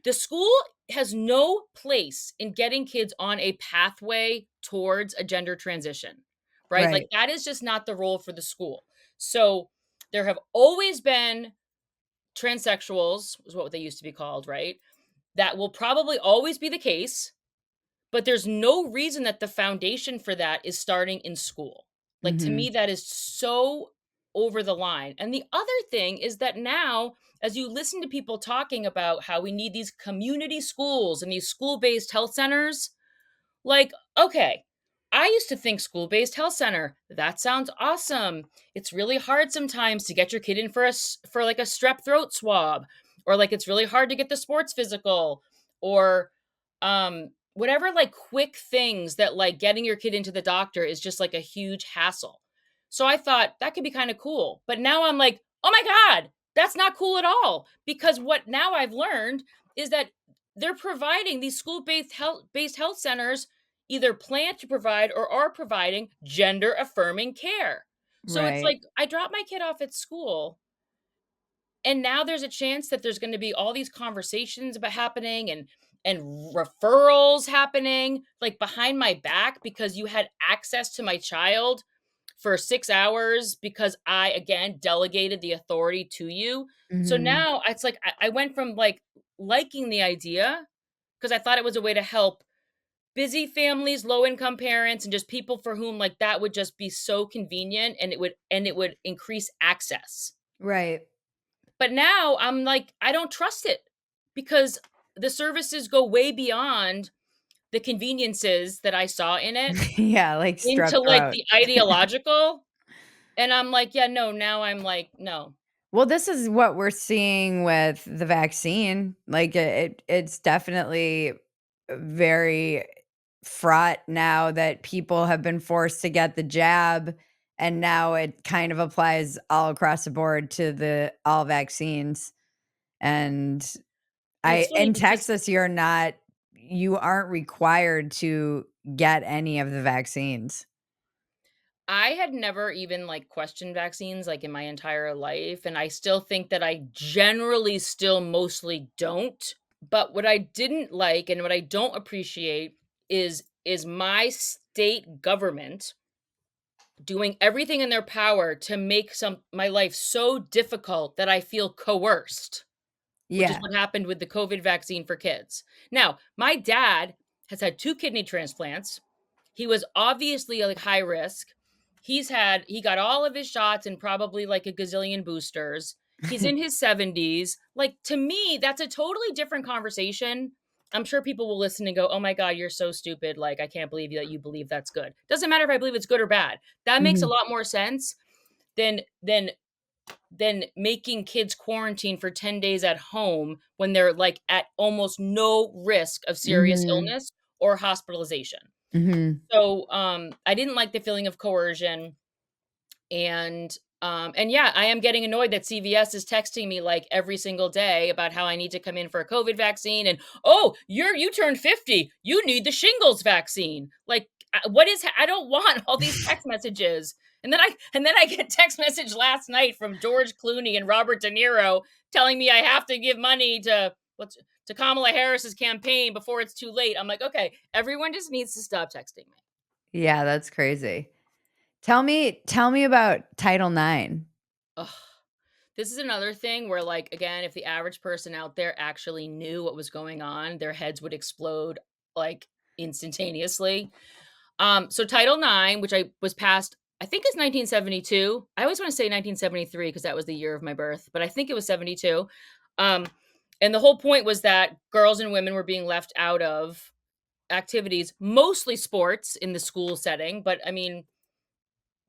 the school has no place in getting kids on a pathway towards a gender transition, right? Like, Right. that is just not the role for the school. So, there have always been transsexuals, is what they used to be called, right? That will probably always be the case, but there's no reason that the foundation for that is starting in school. Like, to me, Mhm. that is so over the line. And the other thing is that now, as you listen to people talking about how we need these community schools and these school-based health centers, like, okay, I used to think school-based health center, that sounds awesome. It's really hard sometimes to get your kid in for like a strep throat swab, or like it's really hard to get the sports physical, or whatever, like, quick things that, like, getting your kid into the doctor is just like a huge hassle. So I thought that could be kind of cool. But now I'm like, "Oh my god, that's not cool at all." Because what now I've learned is that they're providing these school based health centers either plan to provide or are providing gender affirming care. So it's Right. like, I drop my kid off at school, and now there's a chance that there's going to be all these conversations about happening, and referrals happening, like, behind my back, because you had access to my child for 6 hours because I, again, delegated the authority to you. So Mhm. now it's like, I went from, like, liking the idea because I thought it was a way to help busy families, low income parents, and just people for whom, like, that would just be so convenient, and it would increase access. Right. But now I'm like, I don't trust it because the services go way beyond the conveniences that I saw in it Yeah, like strep into, like, throat. the ideological. And I'm like, yeah, no, now I'm like, no. Well, this is what we're seeing with the vaccine. Like it's definitely very fraught now that people have been forced to get the jab and now it kind of applies all across the board to the all vaccines. And And it's I funny in because Texas you aren't required to get any of the vaccines. I had never even, like, questioned vaccines, like, in my entire life, and I still think that I generally still mostly don't. But what I didn't like and what I don't appreciate is my state government doing everything in their power to make my life so difficult that I feel coerced, which is Yeah. what happened with the COVID vaccine for kids. Now, my dad has had 2 kidney transplants. He was obviously, like, high risk. He got all of his shots and probably like a gazillion boosters. He's in his 70s. Like, to me, that's a totally different conversation. I'm sure people will listen and go, "Oh my god, you're so stupid. Like, I can't believe that you believe that's good." Doesn't matter if I believe it's good or bad. That makes a Mhm. lot more sense than making kids quarantine for 10 days at home when they're, like, at almost no risk of serious Mhm. illness or hospitalization. Mhm. So, I didn't like the feeling of coercion, and yeah, I am getting annoyed that CVS is texting me, like, every single day about how I need to come in for a COVID vaccine, and, "Oh, you turned 50, you need the shingles vaccine." Like, what is I don't want all these text messages. And then I get text message last night from George Clooney and Robert De Niro telling me I have to give money to, what's to Kamala Harris's campaign before it's too late. I'm like, okay, everyone just needs to stop texting me. Yeah, that's crazy. Tell me about Title IX. Ugh. This is another thing where, like, again, if the average person out there actually knew what was going on, their heads would explode like instantaneously. So Title IX, which I was passed, I think is 1972. I always want to say 1973 because that was the year of my birth, but I think it was 72. Um, and the whole point was that girls and women were being left out of activities, mostly sports in the school setting. But I mean,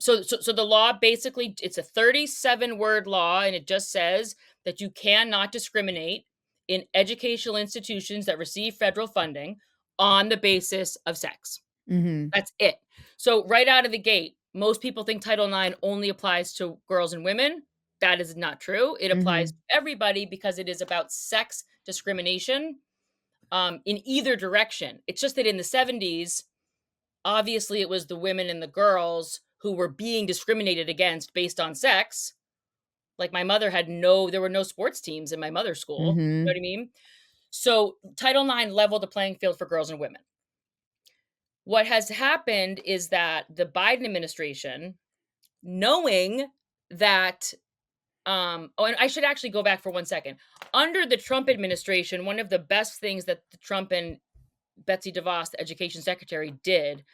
so the law basically, it's a 37-word law, and it just says that you cannot discriminate in educational institutions that receive federal funding on the basis of sex. Mhm. That's it. So right out of the gate, most people think Title IX only applies to girls and women. That is not true. It applies Mhm. to everybody because it is about sex discrimination in either direction. It's just that in the 70s, obviously it was the women and the girls who were being discriminated against based on sex. Like my mother had there were no sports teams in my mother's school. You know what Mhm. I mean? So Title IX leveled the playing field for girls and women. What has happened is that the Biden administration, knowing that, oh, and I should actually go back for 1 second. Under the Trump administration, one of the best things that the Trump and Betsy DeVos, the education secretary, did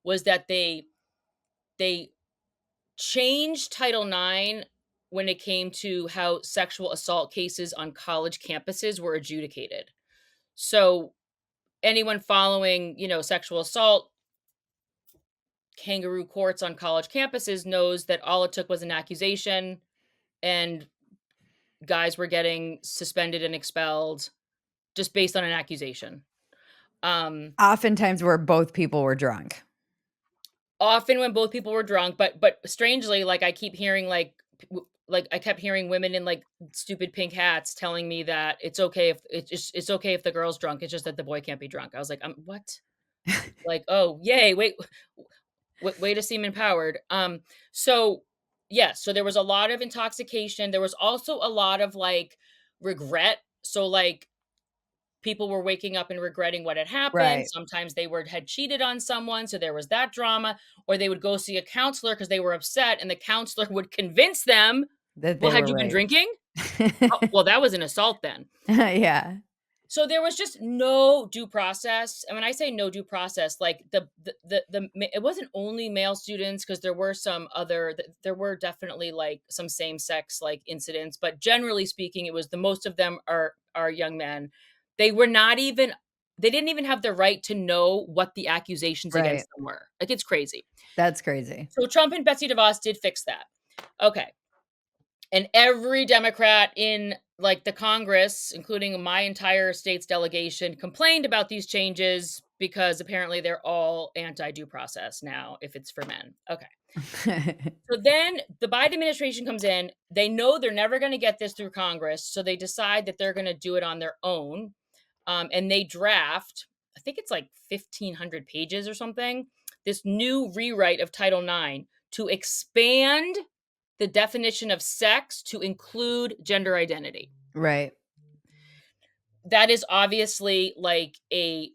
was that they changed Title IX when it came to how sexual assault cases on college campuses were adjudicated. So anyone following, sexual assault kangaroo courts on college campuses knows that all it took was an accusation and guys were getting suspended and expelled just based on an accusation. Um, Oftentimes where both people were drunk. Often when both people were drunk, but strangely, like I keep hearing like I kept hearing women in like stupid pink hats telling me that it's okay if the girl's drunk. It's just that the boy can't be drunk. I was like, what? Like, oh, yay! Wait, way to seem empowered. So yes, so there was a lot of intoxication. There was also a lot of like regret. So like people were waking up and regretting what had happened. Right. Sometimes they had cheated on someone, so there was that drama, or they would go see a counselor because they were upset, and the counselor would convince them, That "Well, they had were you been right. drinking? Oh, well, that was an assault then." Yeah. So there was just no due process, and when I say no due process, like it wasn't only male students because there were definitely like some same sex like incidents, but generally speaking, it was the most of them are young men. They were not even they didn't even have the right to know what the accusations Right. against them were. Like it's crazy. That's crazy. So Trump and Betsy DeVos did fix that. Okay. And every Democrat in like the Congress, including my entire state's delegation, complained about these changes because apparently they're all anti due process now if it's for men. Okay. So then the Biden administration comes in. They know they're never going to get this through Congress. So they decide that they're going to do it on their own. And they draft, I think it's like 1,500 pages or something, this new rewrite of Title IX to expand the definition of sex to include gender identity. Right. That is obviously like a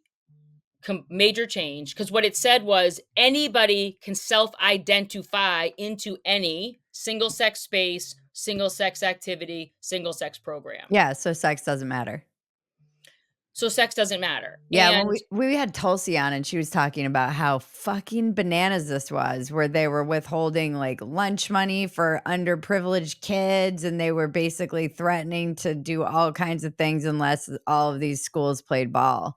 major change because what it said was anybody can self identify into any single sex space, single sex activity, single sex program. Yeah, so sex doesn't matter. So sex doesn't matter. Yeah, when And we had Tulsi on and she was talking about how fucking bananas this was, where they were withholding, like, lunch money for underprivileged kids, and they were basically threatening to do all kinds of things unless all of these schools played ball.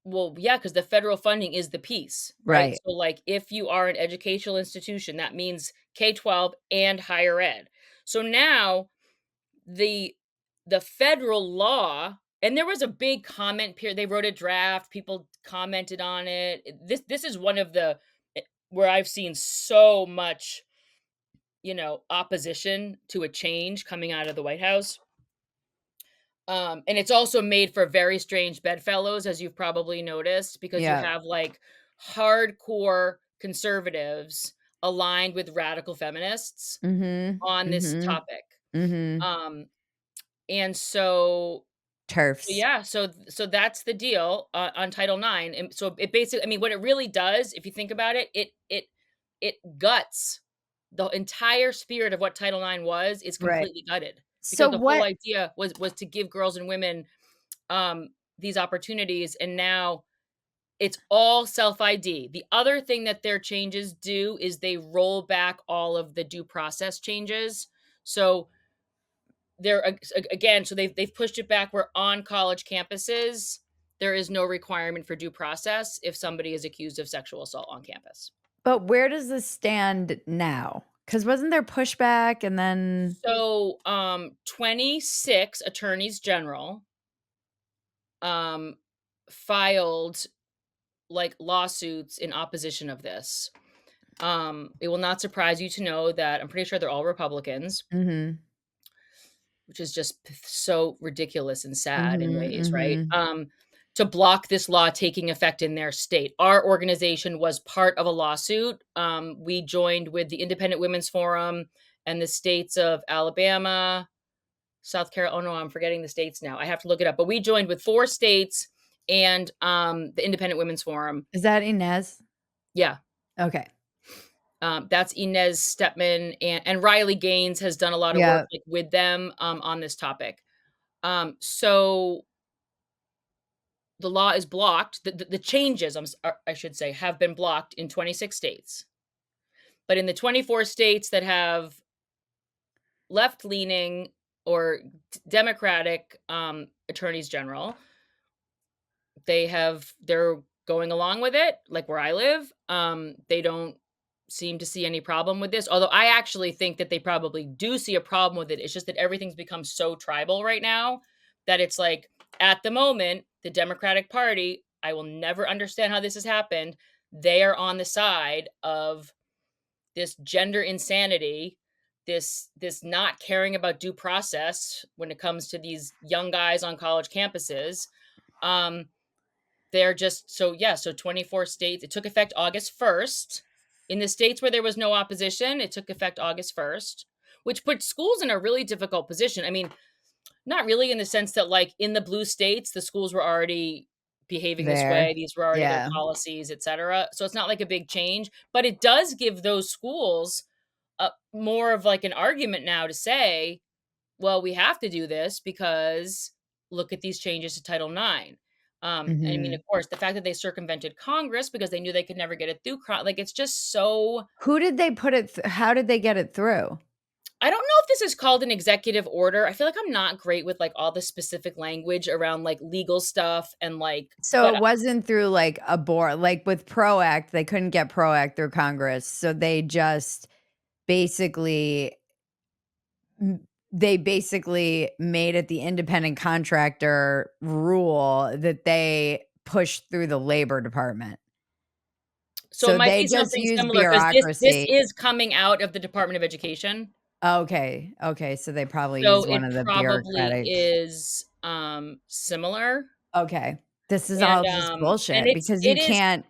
well, yeah, because the federal funding is the piece, right? Right, So, like, if you are an educational institution, that means K-12 and higher ed. So now the federal law, and there was a big comment period. They wrote a draft, people commented on it. This is one of the where I've seen so much, opposition to a change coming out of the White House. And it's also made for very strange bedfellows, as you've probably noticed, because you yeah, have like hardcore conservatives aligned with radical feminists mhm, on this mhm, topic. mhm. Um, and so turfs. Yeah, so that's the deal, on Title IX, and so it basically, I mean, what it really does, if you think about it, it guts the entire spirit of what Title IX was, is Right. completely gutted, So because the whole what idea was to give girls and women, these opportunities, and now it's all self-ID. The other thing that their changes do is they roll back all of the due process changes. So they're again, so they've pushed it back where on college campuses there is no requirement for due process if somebody is accused of sexual assault on campus. but where does this stand now? Because wasn't there pushback and then So 26 attorneys general um filed like lawsuits in opposition of this. It will not surprise you to know that I'm pretty sure they're all Republicans, Mhm. which is just so ridiculous and sad in Mhm, ways, right? mhm. To block this law taking effect in their state. Our organization was part of a lawsuit. We joined with the Independent Women's Forum and the states of Alabama, South Carolina. Oh no, I'm forgetting the states now. I have to look it up. But we joined with 4 states and the Independent Women's Forum. Is that Inez? Yeah. Okay. That's Inez Stepman, and Riley Gaines has done a lot of work Yeah. like with them on this topic. So the law is blocked. The changes, I should say, have been blocked in 26 states. But in the 24 states that have left leaning or Democratic attorneys general, they're going along with it, like where I live. They don't seem to see any problem with this. Although I actually think that they probably do see a problem with it. It's just that everything's become so tribal right now that it's like at the moment, the Democratic Party, I will never understand how this has happened. They are on the side of this gender insanity, this not caring about due process when it comes to these young guys on college campuses. Um, they're just so yeah, so 24 states. It took effect August 1st. In the states where there was no opposition, it took effect August 1st, which put schools in a really difficult position. I mean, not really in the sense that like in the blue states, the schools were already behaving this There. way. These were already their Yeah. policies, etc. So it's not like a big change, but it does give those schools more of like an argument now to say, well, we have to do this because look at these changes to Title IX. And I mean, of Mhm. course, the fact that they circumvented Congress because they knew they could never get it through, like it's just so. Who did they put it how did they get it through? I don't know if this is called an executive order. I feel like I'm not great with like all the specific language around like legal stuff and like, So but it wasn't through, like, a board like, with PRO Act, they couldn't get PRO Act through Congress, so they just basically m they basically made it the independent contractor rule that they pushed through the Labor Department. so it So might they be just something use similar because this bureaucracy. is coming out of the Department of Education. Okay, okay, so they probably So use it one of the probably bureaucratic. is similar. Okay. This is And all just and bullshit because it you is can't.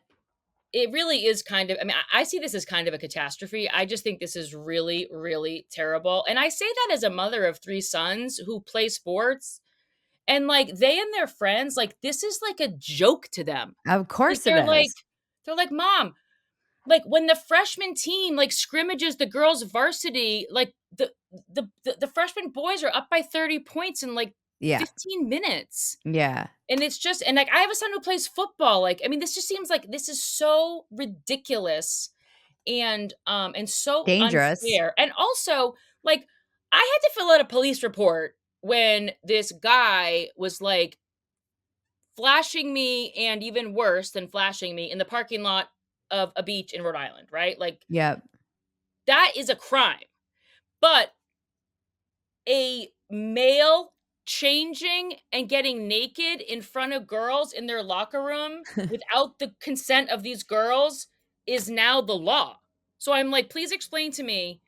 it really is kind of, I mean, I see this as kind of a catastrophe. I just think this is really, really terrible. And I say that as a mother of 3 sons who play sports, and, like, they and their friends, like, this is like a joke to them. Of Like, course it is. they're like, "Mom," like, when the freshman team, like, scrimmages the girls' varsity, like, the freshman boys are up by 30 points in, like, Yeah, 15 minutes. yeah. And it's just, and, like, I have a son who plays football, like, I mean, this just seems like this is so ridiculous and so Dangerous. unfair. And also, like, I had to fill out a police report when this guy was, like, flashing me, and even worse than flashing me, in the parking lot of a beach in Rhode Island, right? Like, Yep. that is a crime. But a male changing and getting naked in front of girls in their locker room without the consent of these girls is now the law. So I'm like, please explain to me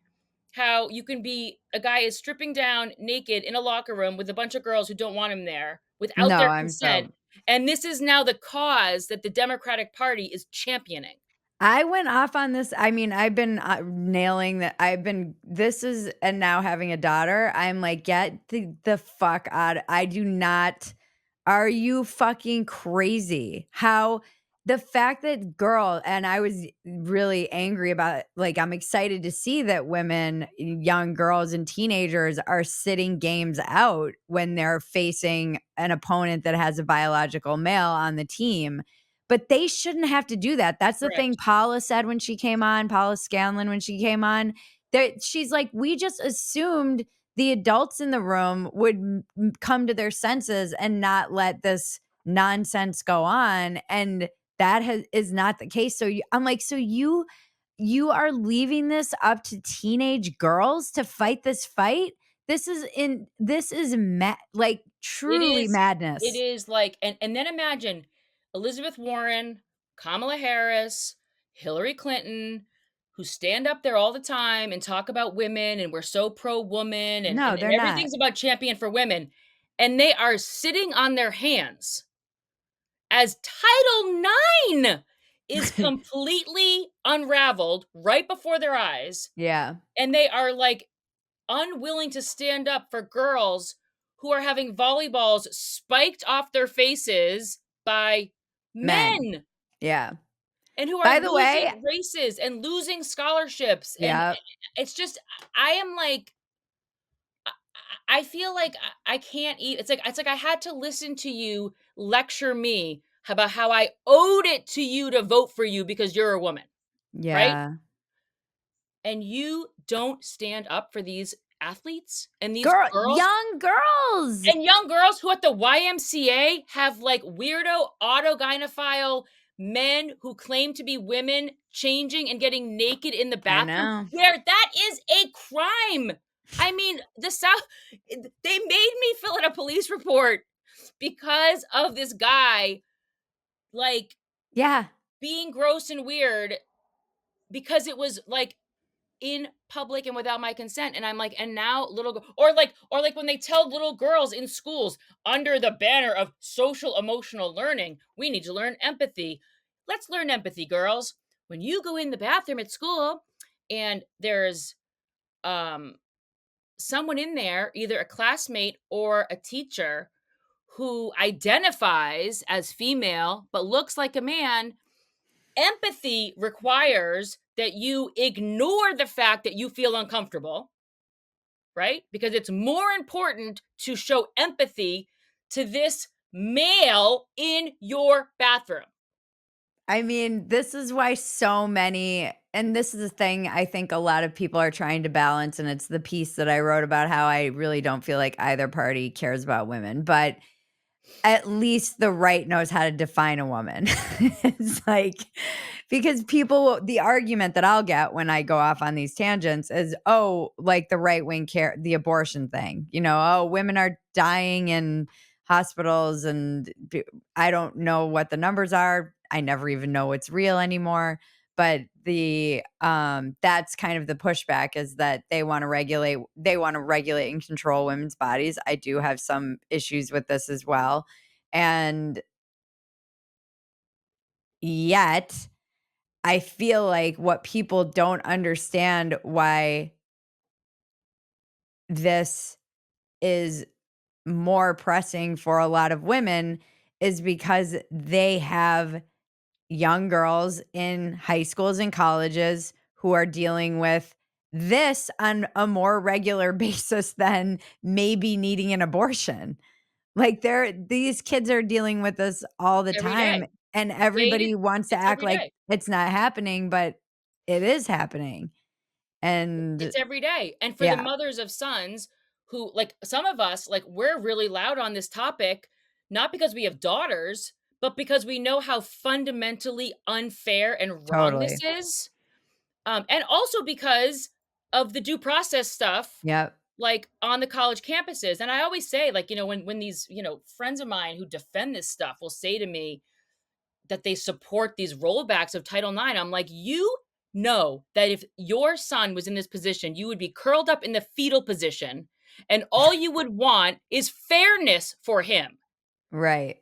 how you can be a guy is stripping down naked in a locker room with a bunch of girls who don't want him there without No, their I'm consent. so And this is now the cause that the Democratic Party is championing. I went off on this. I mean, I've been, nailing that. I've been this is and now having a daughter, I'm like, "Get the fuck out." I do not Are you fucking crazy? How the fact that girl and I was really angry about it, like, I'm excited to see that women, young girls and teenagers are sitting games out when they're facing an opponent that has a biological male on the team, but they shouldn't have to do that. That's the thing Correct. Paula said when she came on, Paula Scanlon when she came on, that she's like, "We just assumed the adults in the room would come to their senses and not let this nonsense go on, and that is not the case." So I'm like, so you are leaving this up to teenage girls to fight this fight? This is like It truly is it madness. is like, and then imagine Elizabeth Warren, Kamala Harris, Hillary Clinton, who stand up there all the time and talk about women, and we're so pro woman, and No, and they're not. everything's about champion for women, and they are sitting on their hands as Title IX is completely unraveled right before their eyes, Yeah, and they are, like, unwilling to stand up for girls who are having volleyballs spiked off their faces by men. men, Yeah. and who are By the way, losing races and losing scholarships, and yeah. it's just, I am like, I feel like I can't eat. It's like I had to listen to you lecture me about how I owed it to you to vote for you because you're a woman, right? Yeah. And you don't stand up for these athletes and these Girl, girls young girls. and young girls who at the YMCA have like weirdo autogynephile men who claim to be women changing and getting naked in the I bathroom, know. where that is a crime. I mean, the South, they made me fill out a police report because of this guy, like, Yeah. being gross and weird, because it was like in public and without my consent, and I'm like, and now or like when they tell little girls in schools, under the banner of social emotional learning, we need to learn empathy. Let's learn empathy, girls. When you go in the bathroom at school and there's um someone in there, either a classmate or a teacher, who identifies as female but looks like a man, empathy requires that you ignore the fact that you feel uncomfortable, right? Because it's more important to show empathy to this male in your bathroom. I mean, this is why so many, and this is the thing I think a lot of people are trying to balance, and it's the piece that I wrote about how I really don't feel like either party cares about women, but at least the right knows how to define a woman. It's like, because the argument that I'll get when I go off on these tangents is, "Oh, like the right wing care the abortion thing, oh, women are dying in hospitals and I don't know what the numbers are. I never even know what's real anymore." But that's kind of the pushback, is that they want to regulate and control women's bodies. I do have some issues with this as well. And yet, I feel like what people don't understand why this is more pressing for a lot of women is because they have young girls in high schools and colleges who are dealing with this on a more regular basis than maybe needing an abortion. Like, these kids are dealing with this all the Every time, day. and Wade, everybody wants to it's act every like day. it's not happening, but it is happening. And It's every day. And for the yeah, mothers of sons who, like, some of us, like, we're really loud on this topic, not because we have daughters, but because we know how fundamentally unfair and wrong this totally. is. And also because of the due process stuff, Yep, like on the college campuses. And I always say, like, when these, friends of mine who defend this stuff will say to me that they support these rollbacks of Title IX, I'm like, you know that if your son was in this position, you would be curled up in the fetal position, and all you would want is fairness for him. right.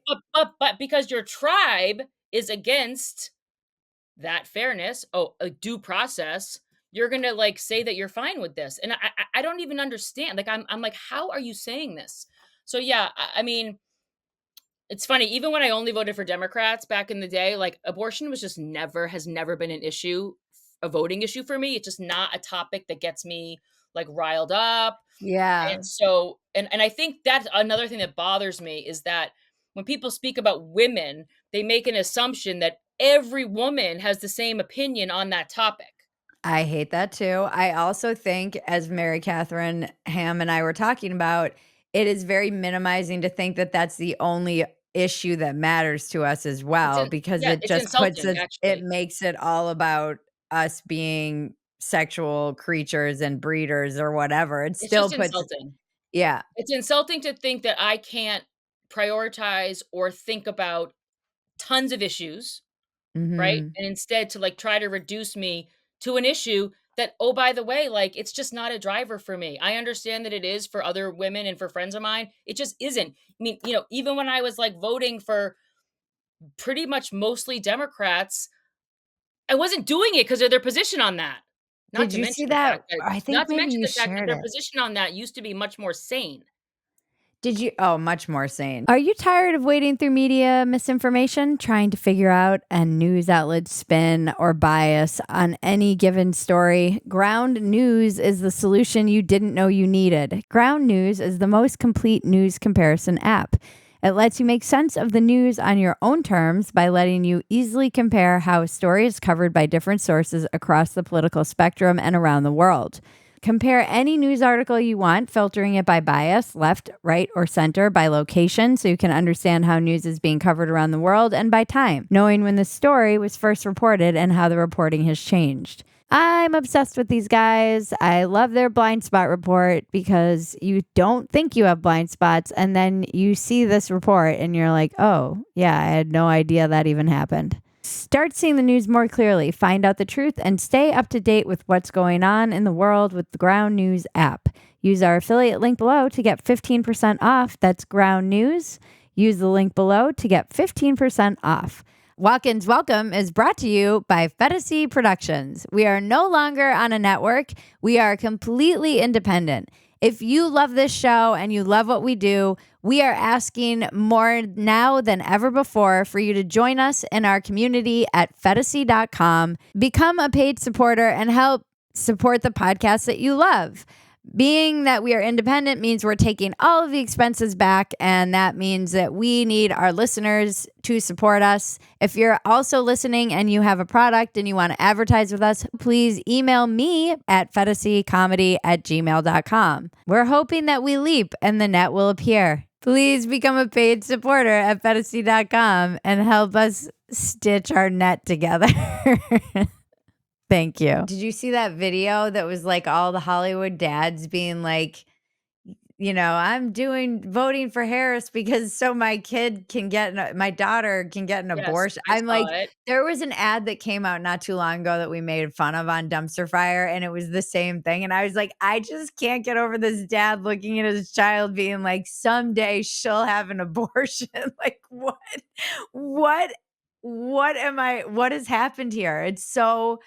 But because your tribe is against that fairness, oh, a due process, you're gonna like say that you're fine with this, and I don't even understand. Like, I'm like, how are you saying this? So yeah, I mean, It's funny, even when I only voted for Democrats back in the day, like, abortion was just never has never been an issue, a voting issue for me. It's just not a topic that gets me, like, riled up. Yeah. And so and I think that's another thing that bothers me is that when people speak about women, they make an assumption that every woman has the same opinion on that topic. I hate that too. I also think, as Mary Catherine Ham and I were talking about, it is very minimizing to think that that's the only issue that matters to us as It's well, in because Yeah, it it's just puts insulting, us, it actually. makes it all about us being sexual creatures and breeders or whatever. It It's still just puts, insulting. yeah. It's insulting to think that I can't prioritize or think about tons of issues, right? Mhm. And instead to, like, try to reduce me to an issue that, oh, by the way, like, it's just not a driver for me. I understand that it is for other women and for friends of mine. It just isn't. I mean, even when I was, like, voting for pretty much mostly Democrats, I wasn't doing it because of their position on that. Did you see that? I think maybe you The fact that shared their it. position on that used to be much more sane. Did you Oh, much more sane. Are you tired of wading through media misinformation, trying to figure out a news outlet's spin or bias on any given story? Ground News is the solution you didn't know you needed. Ground News is the most complete news comparison app. It lets you make sense of the news on your own terms by letting you easily compare how a story is covered by different sources across the political spectrum and around the world. Compare any news article you want, filtering it by bias, left, right, or center, by location, so you can understand how news is being covered around the world, and by time, knowing when the story was first reported and how the reporting has changed. I'm obsessed with these guys. I love their blind spot report because you don't think you have blind spots, and then you see this report and you're like, oh, yeah, I had no idea that even happened. Start seeing the news more clearly, find out the truth, and stay up to date with what's going on in the world with the Ground News app. Use our affiliate link below to get 15% off. That's Ground News. Use the link below to get 15% off. Walk-ins Welcome is brought to you by Phetasy Productions. We are no longer on a network. We are completely independent. If you love this show and you love what we do, we are asking more now than ever before for you to join us in our community at Phetasy.com. Become a paid supporter and help support the podcast that you love. Being that we are independent means we're taking all of the expenses back, and that means that we need our listeners to support us. If you're also listening and you have a product and you want to advertise with us, please email me at fantasycomedy@gmail.com. We're hoping that we leap and the net will appear. Please become a paid supporter at fantasy.com and help us stitch our net together. Thank you. Did you see that video that was like all the Hollywood dads being like, I'm voting for Harris because so my kid can my daughter can get an Yes, abortion. I I'm saw like, it. there was an ad that came out not too long ago that we made fun of on Dumpster Fire, and it was the same thing. And I was like, I just can't get over this dad looking at his child being like, someday she'll have an abortion. Like, what, what has happened here? It's so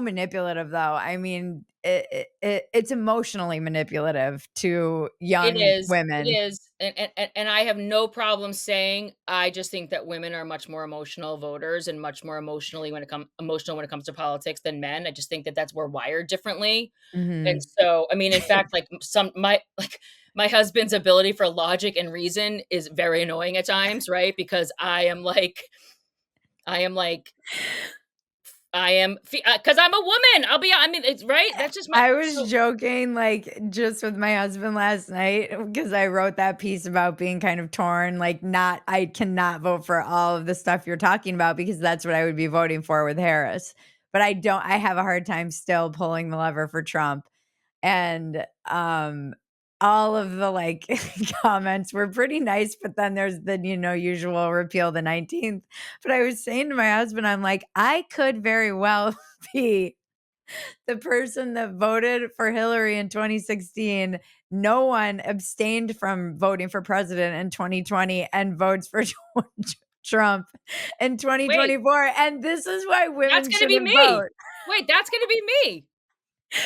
manipulative, though. I mean, it's emotionally manipulative to young It women. is, and I have no problem saying I just think that women are much more emotional voters and much more emotional when it comes to politics than men. I just think that we're wired differently, and Mhm. so, I mean, in fact, like, my husband's ability for logic and reason is very annoying at times, right? Because I am like I am because I'm a woman. I mean, it's right. That's just my I was so joking, like, just with my husband last night because I wrote that piece about being kind of torn, like, not I cannot vote for all of the stuff you're talking about because that's what I would be voting for with Harris. But I have a hard time still pulling the lever for Trump. And, all of the, like, comments were pretty nice, but then there's the, usual repeal the 19th. But I was saying to my husband, I'm like, I could very well be the person that voted for Hillary in 2016. No one abstained from voting for president in 2020 and votes for Trump in wait, 2024. And this is why that's women gonna be shouldn't me. vote. Wait, that's gonna be me.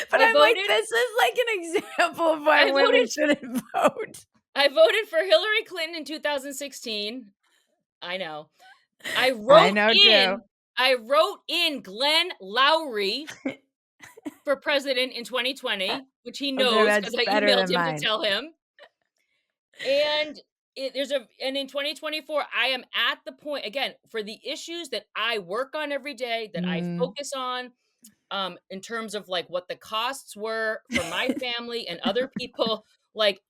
But I I'm like, voted this is like an example of why I women voted shouldn't vote. I voted for Hillary Clinton in 2016. I know. I I wrote know too. in I wrote in Glenn Loury for president in 2020, which he Okay, knows because that's I better emailed than him to mine. tell him. And and in 2024, I am at the point again for the issues that I work on every day, that I Mm. focus on, in terms of like what the costs were for my family and other people, like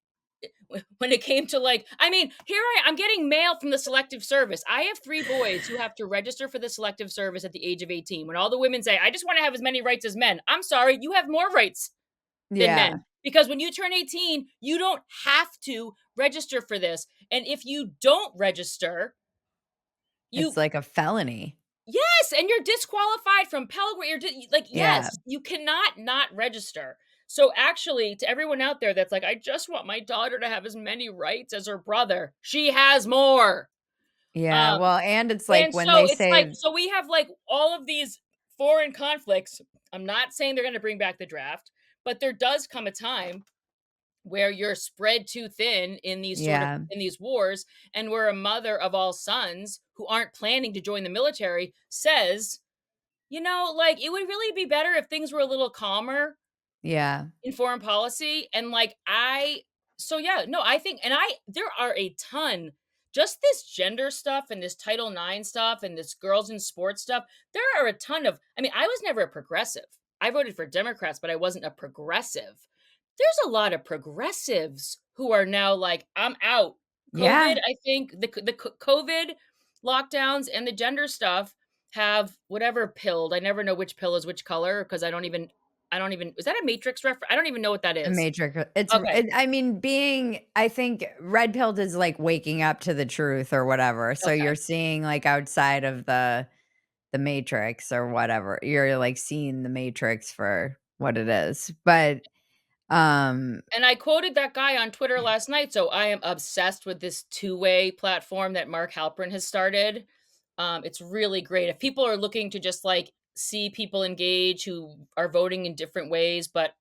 when it came to like, I mean, I'm getting mail from the selective service. I have 3 boys who have to register for the selective service at the age of 18. When all the women say, I just want to have as many rights as men. I'm sorry, you have more rights than Yeah, men. Because when you turn 18, you don't have to register for this. And if you don't register, it's you like a felony. yes, and you're disqualified from Pell Grant. Like, Yeah, yes, you cannot not register. So actually, to everyone out there that's like, I just want my daughter to have as many rights as her brother. She has more. yeah, Um, well, and it's like and when so they it's like, say so we have like all of these foreign conflicts. I'm not saying they're going to bring back the draft, but there does come a time where you're spread too thin in yeah, these wars, and where a mother of all sons who aren't planning to join the military says, like it would really be better if things were a little calmer yeah, in foreign policy. And like so yeah, no, I think, and there are a ton, just this gender stuff and this Title IX stuff and this girls in sports stuff. There are a ton of, I mean, I was never a progressive. I voted for Democrats, but I wasn't a progressive. There's a lot of progressives who are now like, I'm out. COVID, yeah. I think COVID lockdowns and the gender stuff have whatever pilled. I never know which pill is which color because I don't even, is that a Matrix reference? I don't even know what that The is. Matrix, Okay. I mean, I think red pilled is like waking up to the truth or whatever, so Okay. you're seeing, like, outside of the Matrix or whatever. You're, like, seeing the Matrix for what it is, but, um And I quoted that guy on Twitter last night. So I am obsessed with this two-way platform that Mark Halperin has started. It's really great. If people are looking to just like see people engage who are voting in different ways, but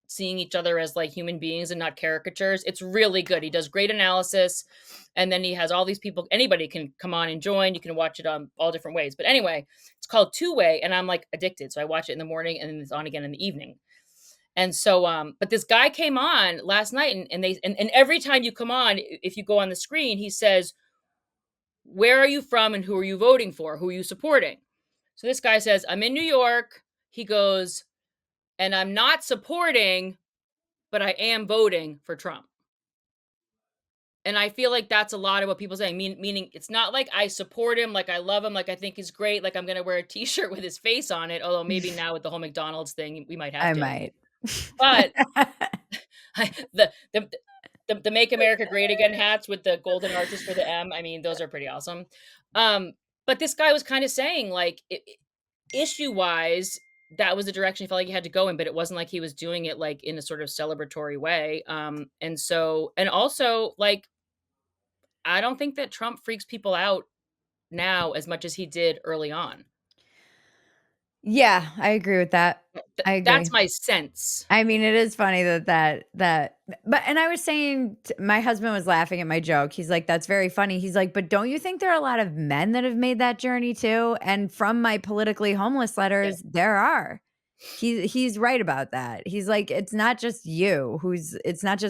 seeing each other as like human beings and not caricatures, it's really good. He does great analysis. And then he has all these people, anybody can come on and join. You can watch it on all different ways. But anyway, it's called Two Way, and I'm like addicted. So I watch it in the morning and then it's on again in the evening. And so, but this guy came on last night, and every time you come on, if you go on the screen, he says, "Where are you from, and who are you voting for? Who are you supporting?" So this guy says, "I'm in New York." He goes, "And I'm not supporting, but I am voting for Trump." And I feel like that's a lot of what people say. Meaning, it's not like I support him, like I love him, like I think he's great, like I'm gonna wear a T-shirt with his face on it. Although maybe now with the whole McDonald's thing, we might have I to. might. But the the Make America Great Again hats with the golden arches for the M, I mean, those are pretty awesome. Um, but this guy was kind of saying, like, issue-wise, that was the direction he felt like he had to go in, but it wasn't like he was doing it, like, in a sort of celebratory way, and also, like, I don't think that Trump freaks people out now as much as he did early on. Yeah, I agree with that. I That's agree. my sense. I mean, it is funny that but and I was saying my husband was laughing at my joke. He's like, "That's very funny." He's like, "But don't you think there are a lot of men that have made that journey too?" And from my politically homeless Yeah. letters, there are. He's right about that. He's like, it's not just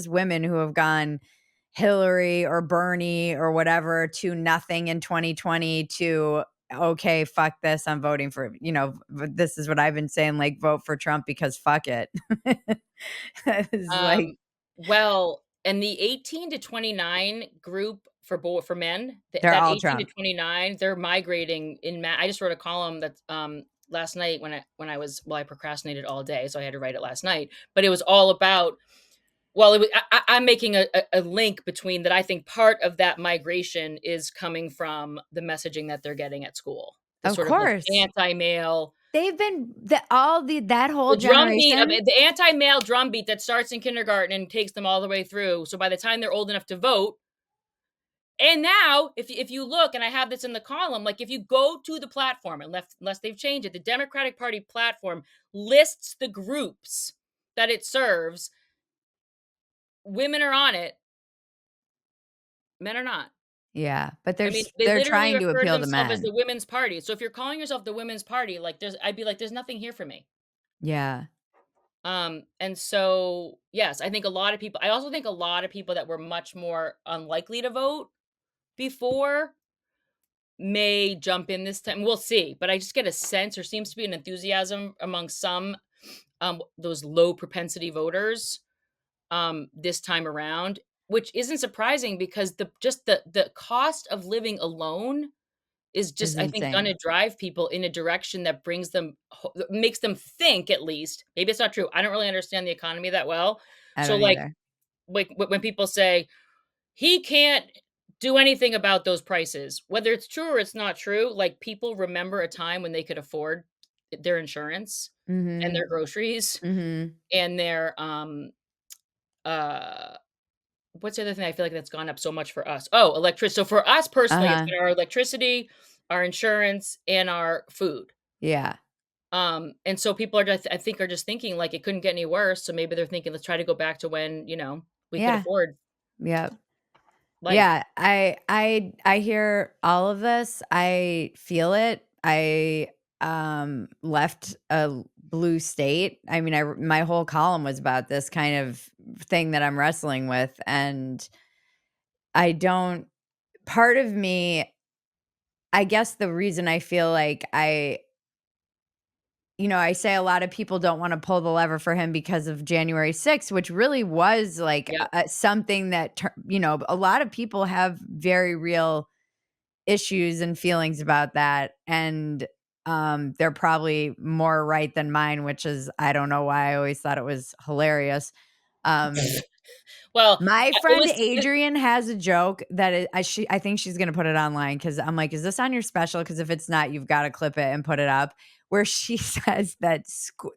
women who have gone Hillary or Bernie or whatever to nothing in 2020 to okay, fuck this. I'm voting for, this is what I've been saying, like, vote for Trump because fuck it. It's like, Um, well, and the 18 to 29 group for men, they're that all 18 to Trump. 29, they're migrating I just wrote a column that's last night I procrastinated all day, so I had to write it last night. But it was all about, well, I'm making a link between that. I think part of that migration is coming from the messaging that they're getting at school, the Of sort of like course. anti-male, They've been that whole the drum beat of generation. it, the anti-male drum beat that starts in kindergarten and takes them all the way through. So by the time they're old enough to vote, and now if you look, and I have this in the column, like if you go to the platform, unless they've changed it, the Democratic Party platform lists the groups that it serves. Women are on it. Men are not. Yeah, but I mean, they they're literally trying to refer to appeal to themselves as men. the women's party. So if you're calling yourself the women's party, like, I'd be like, "There's nothing here for me." Yeah, And so, yes, I also think a lot of people that were much more unlikely to vote before may jump in this time. We'll see, but I just get a sense there seems to be an enthusiasm among some, those low propensity voters, this time around, which isn't surprising because the cost of living alone is it's just, I think, insane. gonna drive people in a direction that brings them that makes them think at least, maybe it's not true, I don't really understand the economy that well. I So, don't like, either. when people say, "He can't do anything about those prices," whether it's true or it's not true, like, people remember a time when they could afford their insurance and Mhm, their groceries mhm. and their, uh what's the other thing I feel like that's gone up so much for us? Oh, electricity. So for us personally, it's Uh-huh. been our electricity, our insurance, and our food. Yeah. And so people are just I think are just thinking like it couldn't get any worse. So maybe they're thinking, let's try to go back to when, we could Yeah. afford Yep. life. Yeah, I hear all of this. I feel it. I left a blue state. I mean, my whole column was about this kind of thing that I'm wrestling with, and I don't part of me, I guess the reason I feel like I say a lot of people don't wanna pull the lever for him because of January 6th, which really was, like, Yep. something that a lot of people have very real issues and feelings about that, and, they're probably more right than mine, which is I don't know why I always thought it was hilarious. Um Well, my it friend was Adrian has a joke that I think she's gonna put it online because 'cause I'm like, "Is this on your special? Because if it's not, you've gotta clip it and put it up," where she says that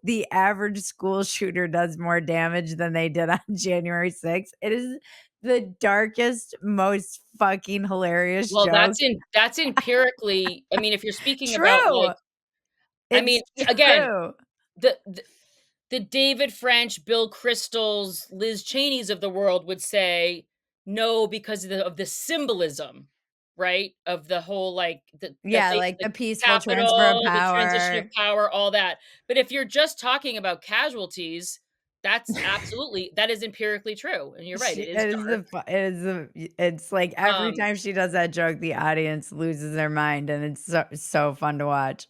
the average school shooter does more damage than they did on January 6th. It is the darkest, most fucking hilarious well, joke. that's empirically. I mean, if you're speaking about True. like, I mean, It's again, true. the the David French, Bill Kristol's, Liz Cheney's of the world would say, "No," because of the symbolism, right? Of the whole, like, that Yeah, they like the the peaceful transfer of capital, the transition of power. power, all that. But if you're just talking about casualties, that is empirically true, and you're right, She it is it is dark. the fu it is the it's like every Um, time she does that joke, the audience loses their mind, and it's so fun to watch.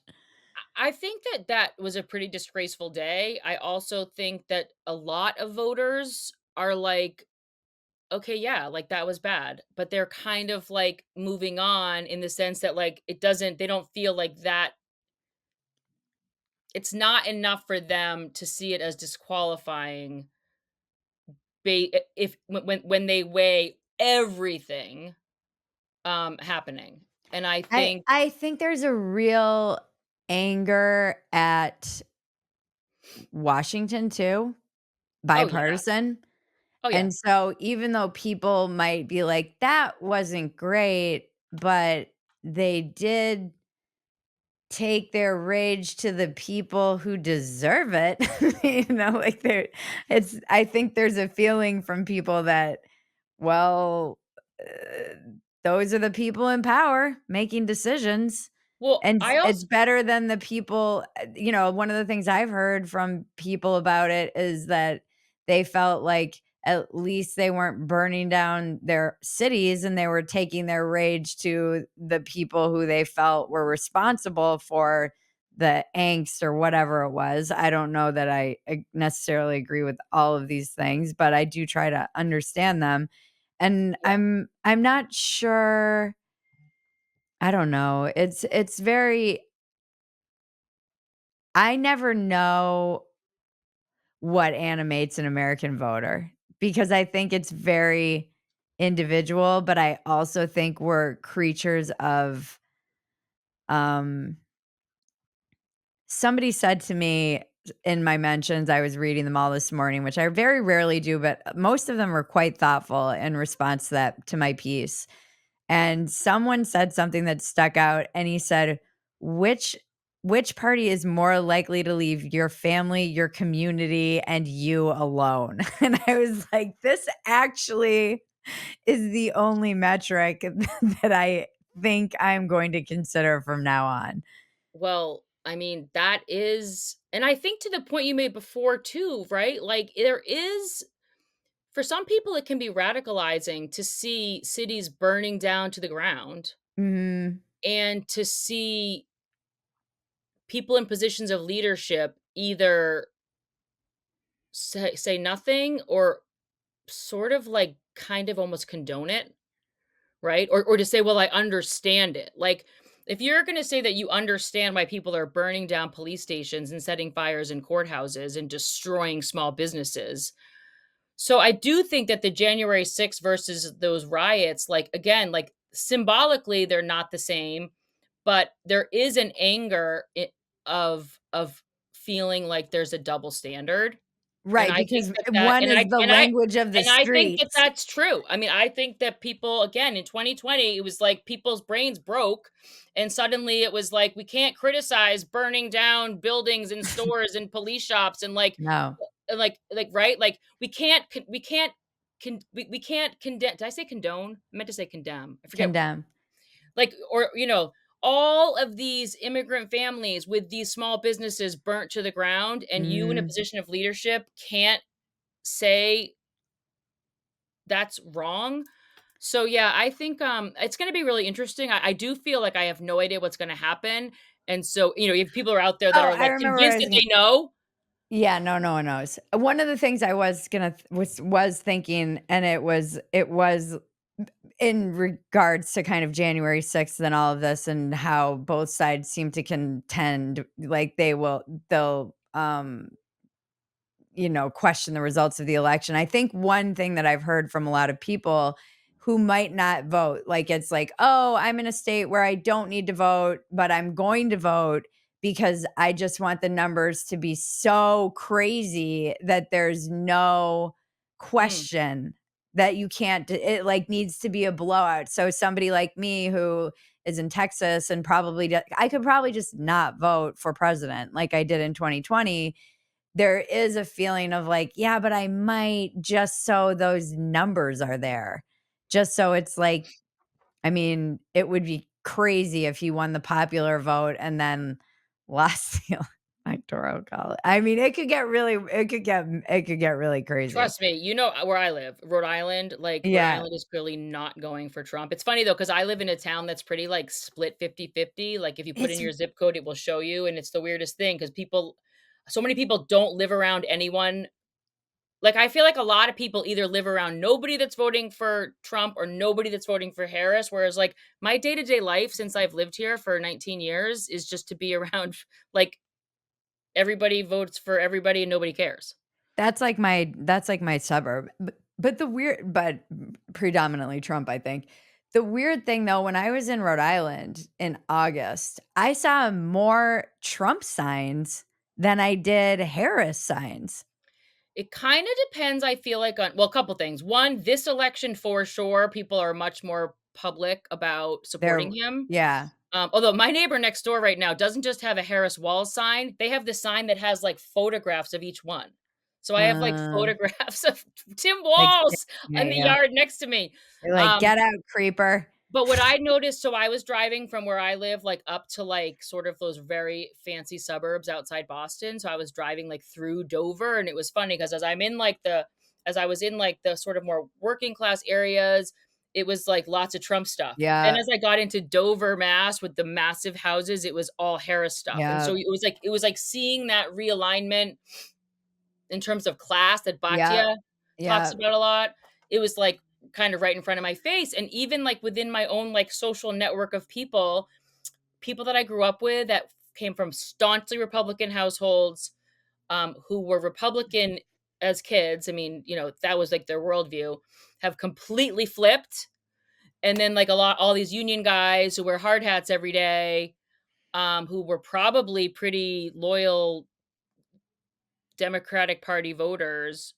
I think that that was a pretty disgraceful day. I also think that a lot of voters are like, okay, yeah, like, that was bad, but they're kind of, like, moving on in the sense that, like, they don't feel like that it's not enough for them to see it as disqualifying if when they weigh everything, happening, and I I think I think there's a real anger at Washington too, oh, yeah. bipartisan, Oh, yeah. and so even though people might be like, "That wasn't great," but they did take their rage to the people who deserve it. Like I think there's a feeling from people that, well, those are the people in power making decisions. Well, And I it's also better than the people, one of the things I've heard from people about it is that they felt like at least they weren't burning down their cities and they were taking their rage to the people who they felt were responsible for the angst or whatever it was. I don't know that I necessarily agree with all of these things, but I do try to understand them. And yeah. I'm not sure. I don't know. It's very I never know what animates an American voter because I think it's very individual, but I also think we're creatures of um somebody said to me in my mentions, I was reading them all this morning, which I very rarely do, but most of them were quite thoughtful in response to my piece. And someone said something that stuck out, and he said, "Which which party is more likely to leave your family, your community, and you alone?" And I was like, "This actually is the only metric that I think I'm going to consider from now on. Well, I mean, that is, and I think to the point you made before too, right? Like there is, for some people it can be radicalizing to see cities burning down to the ground Mhm. and to see people in positions of leadership either say nothing or sort of like kind of almost condone it, right? Or to say, well, I understand it. Like if you're going to say that you understand why people are burning down police stations and setting fires in courthouses and destroying small businesses. So I do think that the January 6th versus those riots, like again, like symbolically they're not the same, but there is an anger of feeling like there's a double standard. And Right, I think because that that one is the language of the and I think that streets. that's true. I mean, I think that people again in 2020, it was like people's brains broke, and suddenly it was like we can't criticize burning down buildings and stores and police shops No, and right? Like we can't condemn. Did I say condone? I meant to say condemn. I forget. condemn. Like or all of these immigrant families with these small businesses burnt to the ground, and you in a Mhm. position of leadership can't say that's wrong. So yeah, I think it's going to be really interesting. I do feel like I have no idea what's going to happen, and so if people are out there that Oh, are I like remember what I convinced was that gonna. they know. Yeah, no, no one knows. One of the things I was gonna was thinking, and it was in regards to kind of January 6th and all of this and how both sides seem to contend, like, they'll question the results of the election. I think one thing that I've heard from a lot of people who might not vote, like it's like, "Oh, I'm in a state where I don't need to vote, but I'm going to vote because I just want the numbers to be so crazy that there's no Mm, question that you can't it like needs to be a blowout." So somebody like me who is in Texas and I could probably just not vote for president like I did in 2020. There is a feeling of like, yeah, but I might just so those numbers are there. Just so it's like, I mean, it would be crazy if he won the popular vote and then lost the electoral college. I mean, it could get really crazy. Trust me, where I live, Rhode Island. Like Rhode Yeah. Island is clearly not going for Trump. It's funny though, because I live in a town that's pretty like split 50-50. Like if you put in It's your zip code, it will show you. And it's the weirdest thing because so many people don't live around anyone. Like, I feel like a lot of people either live around nobody that's voting for Trump or nobody that's voting for Harris, whereas, like, my day-to-day life since I've lived here for 19 years is just to be around, like, everybody votes for everybody and nobody cares. that's like my suburb. But predominantly Trump, I think. The weird thing though, when I was in Rhode Island in August, I saw more Trump signs than I did Harris signs. It kinda depends, I feel like, on well, a couple things. One, this election for sure, people are much more public about There supporting him. Yeah. Although my neighbor next door right now doesn't just have a Harris Walls sign, they have the sign that has, like, photographs of each one. So I have, like, Uh, photographs of Tim like, Walz in at the you. yard next to me. They're like, Um, "Get out, creeper." but what I noticed, so I was driving from where I live, like, up to, like, sort of those very fancy suburbs outside Boston, so I was driving, like, through Dover, and it was funny because as I was in, like, the sort of more working class areas, it was, like, lots of Trump stuff. Then Yeah, as I got into Dover, Mass, with the massive houses, it was all Harris stuff, and yeah, so it was like seeing that realignment in terms of class that yeah, Batya talks yeah. about a lot. It was like kind of right in front of my face. And even like within my own like social network of people that I grew up with that came from staunchly Republican households, who were Republican as kids. I mean, that was like their worldview, have completely flipped. And then like all these union guys who wear hard hats every day, who were probably pretty loyal Democratic Party voters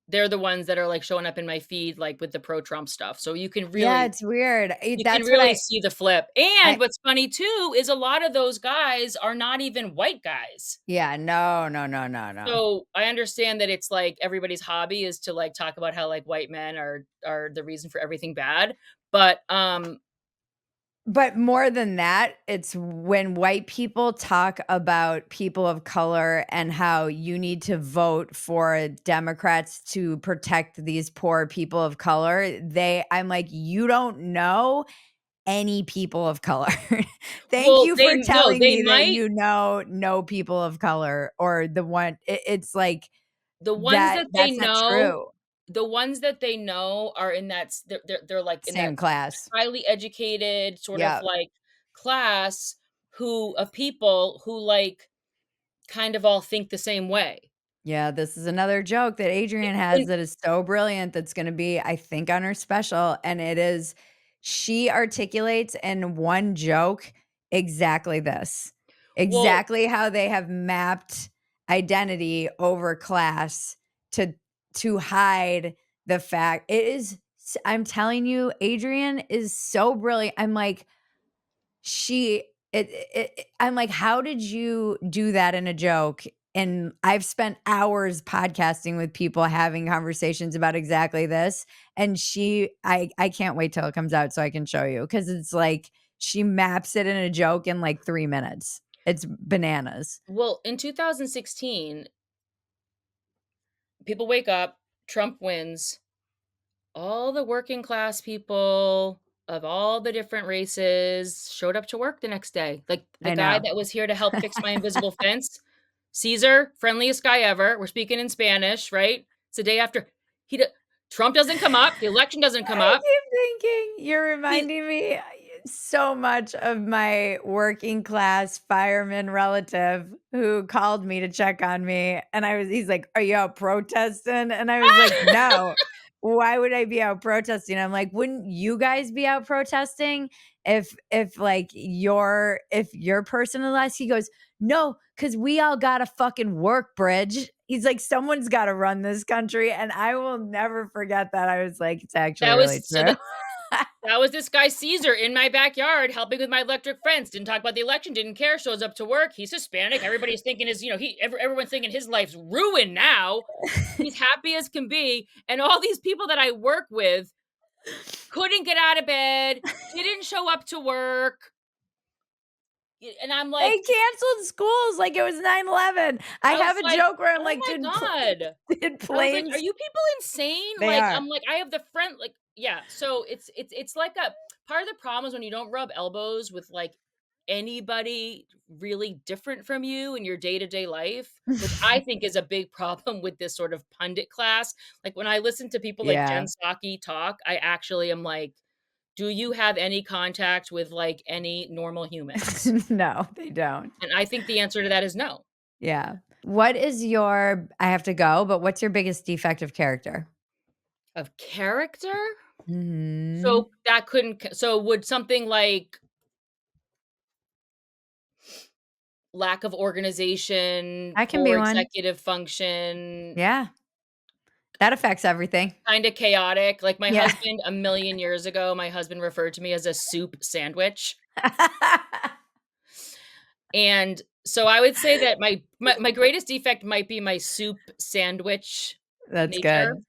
they're the ones that are, like, showing up in my feed, like, with the pro-Trump stuff, so Yeah, it's weird. you can That's what really see the flip, I and what's funny too is a lot of those guys are not even white guys. yeah, no, no, no, no, no. So, I understand that it's, like, everybody's hobby is to, like, talk about how, like, white men are the reason for everything bad, but, But more than that, it's when white people talk about people of color and how you need to vote for Democrats to protect these poor people of color, I'm like, "You don't know any people of color. Thank well, you they for no, telling they me that might you know no people of color or the one it's like the ones that that they that's not know true. the ones that they know are in that s they're, like, in that Same class. highly educated sort of, Yeah. like, class who of people who, like, kind of all think the same way. Yeah, this is another joke that Adrienne has And that is so brilliant that's gonna be, I think, on her special, and it is she articulates in one joke exactly this. well Exactly how they have mapped identity over class to hide the fact I'm telling you, Adrienne is so brilliant. I'm like, she I'm like, "How did you do that in a joke?" And I've spent hours podcasting with people having conversations about exactly this, and I can't wait till it comes out so I can show you because it's like she maps it in a joke in, like, 3 minutes. It's bananas. in 2016, people wake up, Trump wins, all the working class people of all the different races showed up to work the next day. Like, the I guy know. that was here to help fix my invisible fence, Caesar, friendliest guy ever. We're speaking in Spanish, right? It's the day after he d Trump doesn't come up, the election doesn't come I up. keep thinking you're He reminding me so much of my working class fireman relative who called me to check on me, and he's like, "Are you out protesting?" And I was like, "No. Why would I be out protesting?" I'm like, "Wouldn't you guys be out protesting if like your person is less?" He goes, "No, because we all gotta fucking work, Bridge." He's like, "Someone's gotta run this country," and I will never forget that. I was like, "It's actually that really was so true." that was this guy Caesar in my backyard helping with my electric fence, didn't talk about the election, didn't care, shows up to work. He's Hispanic. Everybody's thinking everyone's thinking his life's ruined now. He's happy as can be. And all these people that I work with couldn't get out of bed, didn't show up to work. And I'm They like, canceled schools like it was 9/11. I I was have a like, joke where I'm "Oh like, my "Did god." did I was like, "Are planes?" you people insane?" They Like, are. I'm like, I have the friend like yeah, so it's like a part of the problem is when you don't rub elbows with, like, anybody really different from you in your day-to-day life, which I think is a big problem with this sort of pundit class. Like, when I listen to people like Jen Yeah. Psaki talk, I actually am like, "Do you have any contact with, like, any normal humans?" No, they don't. And I think the answer to that is no. Yeah. What is your I have to go, but what's your biggest defect of character? Of character? Mhm. So that couldn't c so would something like lack of organization, That can be poor one. executive function, Yeah. That affects everything. kinda chaotic, like my Yeah. husband a million years ago, my husband referred to me as a soup sandwich, and so I would say that my greatest defect might be my soup sandwich That's nature. good.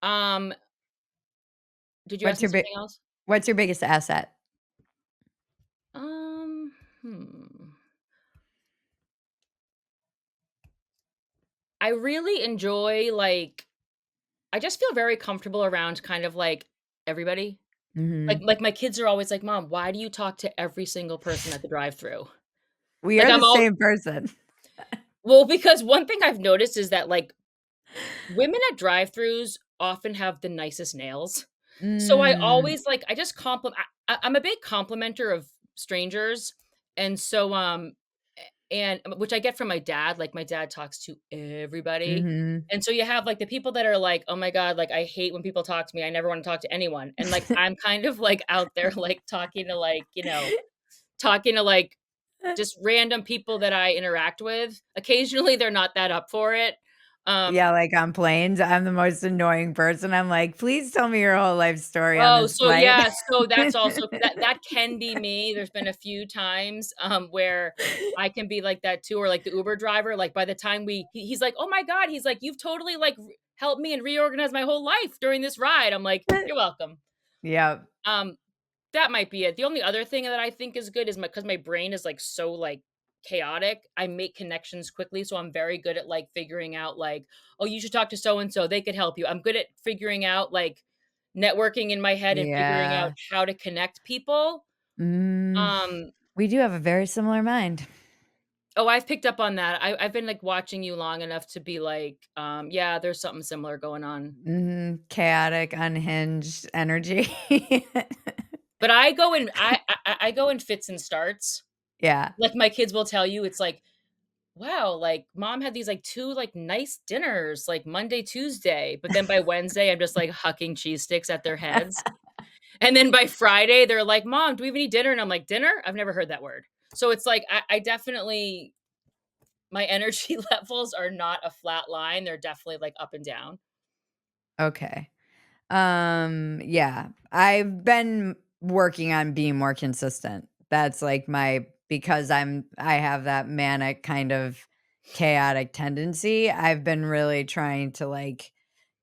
Um, did you ask What's me your big something else? what's your biggest asset? Um, hmm. I really enjoy, like I just feel very comfortable around kind of, like, everybody. Mhm. Like, my kids are always like, "Mom, why do you talk to every single person at the drive-through?" We Like, are the I'm all same person. well, because one thing I've noticed is that, like, women at drive-throughs often have the nicest nails. So I Mm. always, like I just compliment I'm a big complimenter of strangers, and so, and which I get from my dad, like, my dad talks to everybody, Mhm. and so you have, like, the people that are like, "Oh my god, like, I hate when people talk to me, I never wanna talk to anyone," and, like, I'm kind of, like, out there, like, talking to, just random people that I interact with. Occasionally, they're not that up for it, Um, Yeah, like on planes, I'm the most annoying person. I'm like, "Please tell me your whole life story on oh, this so flight." yeah, so that's also that can be me. There's been a few times, where I can be like that too, or like the Uber driver, like by the time he's like, "Oh my God," he's like, "You've totally like helped me and reorganized my whole life during this ride." I'm like, "You're welcome." Yep. Um, that might be it. The only other thing that I think is good is because my brain is like so like chaotic, I make connections quickly. So I'm very good at like figuring out like, oh, you should talk to so and so. They could help you. I'm good at figuring out like networking in my head and figuring out Yeah. how to connect people. Mm, Um, we do have a very similar mind. oh, I've picked up on that. I've been like watching you long enough to be like, yeah, there's something similar going on. Mhm, chaotic, unhinged energy. But I go in fits and starts. Yeah. Like my kids will tell you, it's like, wow, like mom had these like 2 like nice dinners like Monday, Tuesday, but then by Wednesday, I'm just like hucking cheese sticks at their heads. And then by Friday, they're like, "Mom, do we have any dinner?" And I'm like, "Dinner? I've never heard that word." So it's like I definitely my energy levels are not a flat line. They're definitely like up and down. Okay. Yeah. I've been working on being more consistent. That's like my because I have that manic kind of chaotic tendency. I've been really trying to like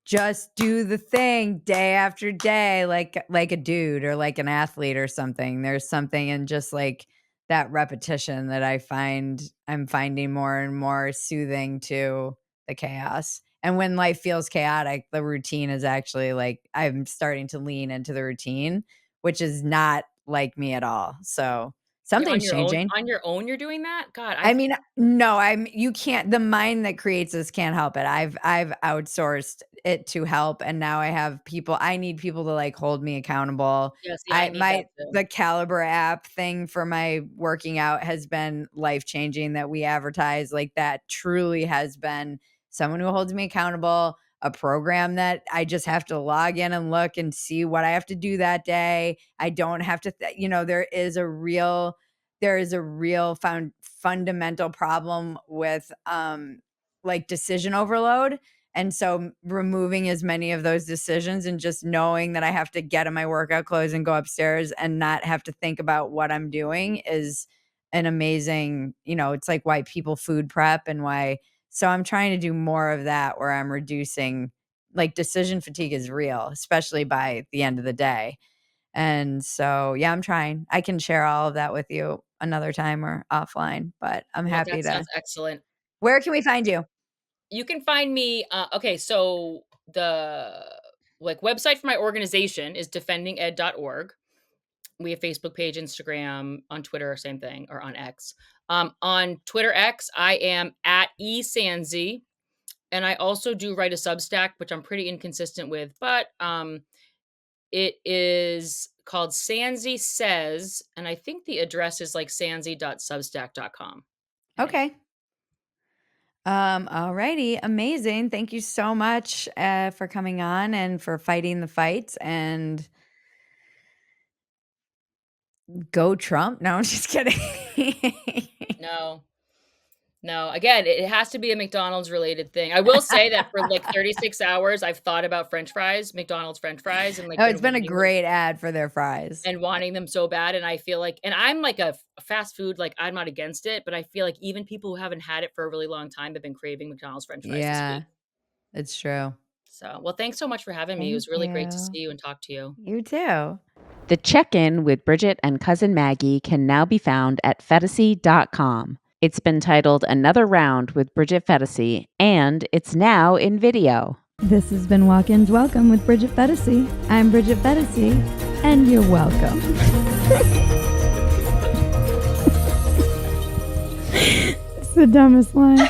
just do the thing day after day like a dude or like an athlete or something. There's something in just like that repetition that I'm finding more and more soothing to the chaos. And when life feels chaotic, the routine is actually like I'm starting to lean into the routine, which is not like me at all. So, You're something's changing. on your own, you're doing that? God, I I mean, no, I'm you can't the mind that creates this can't help it. I've outsourced it to help and now I need people to like hold me accountable. yeah, see, I I need that my too. the Caliber app thing for my working out has been life-changing that we advertise. Like that truly has been someone who holds me accountable, a program that I just have to log in and look and see what I have to do that day. I don't have to there is a real fundamental problem with like decision overload, and so removing as many of those decisions and just knowing that I have to get in my workout clothes and go upstairs and not have to think about what I'm doing is an amazing, it's like why people food prep and why so I'm trying to do more of that where I'm reducing like decision fatigue is real, especially by the end of the day. And so, yeah, I'm trying. I can share all of that with you another time or offline, but I'm Well, happy that sounds to. excellent. Where can we find you? You can find me, okay, so the, like, website for my organization is defendinged.org. We have Facebook page, Instagram, on Twitter, same thing, or on X. On Twitter X, I am at @esanzi, and I also do write a Substack, which I'm pretty inconsistent with, but, it is called Sanzi Says, and I think the address is, like, sanzi.substack.com, I think. Okay. Alrighty. Amazing. Thank you so much for coming on and for fighting the fights and go Trump. No, I'm just kidding. No. No, again, it has to be a McDonald's related thing. I will say that for, like, 36 hours, I've thought about french fries, McDonald's french fries, and, like, Oh, been it's been a wanting them great ad for their fries. so bad, and I feel like and I'm like a fast food, like, I'm not against it, but I feel like even people who haven't had it for a really long time have been craving McDonald's french fries this week. Yeah, it's true. So, well, thanks so much for having me. It Thank was really great to you. see you and talk to you. You too. The check-in with Bridget and Cousin Maggie can now be found at Phetasy.com. It's been titled Another Round with Bridget Phetasy, and it's now in video. This has been Walk-Ins Welcome with Bridget Phetasy. I'm Bridget Phetasy, and you're welcome. It's the dumbest line.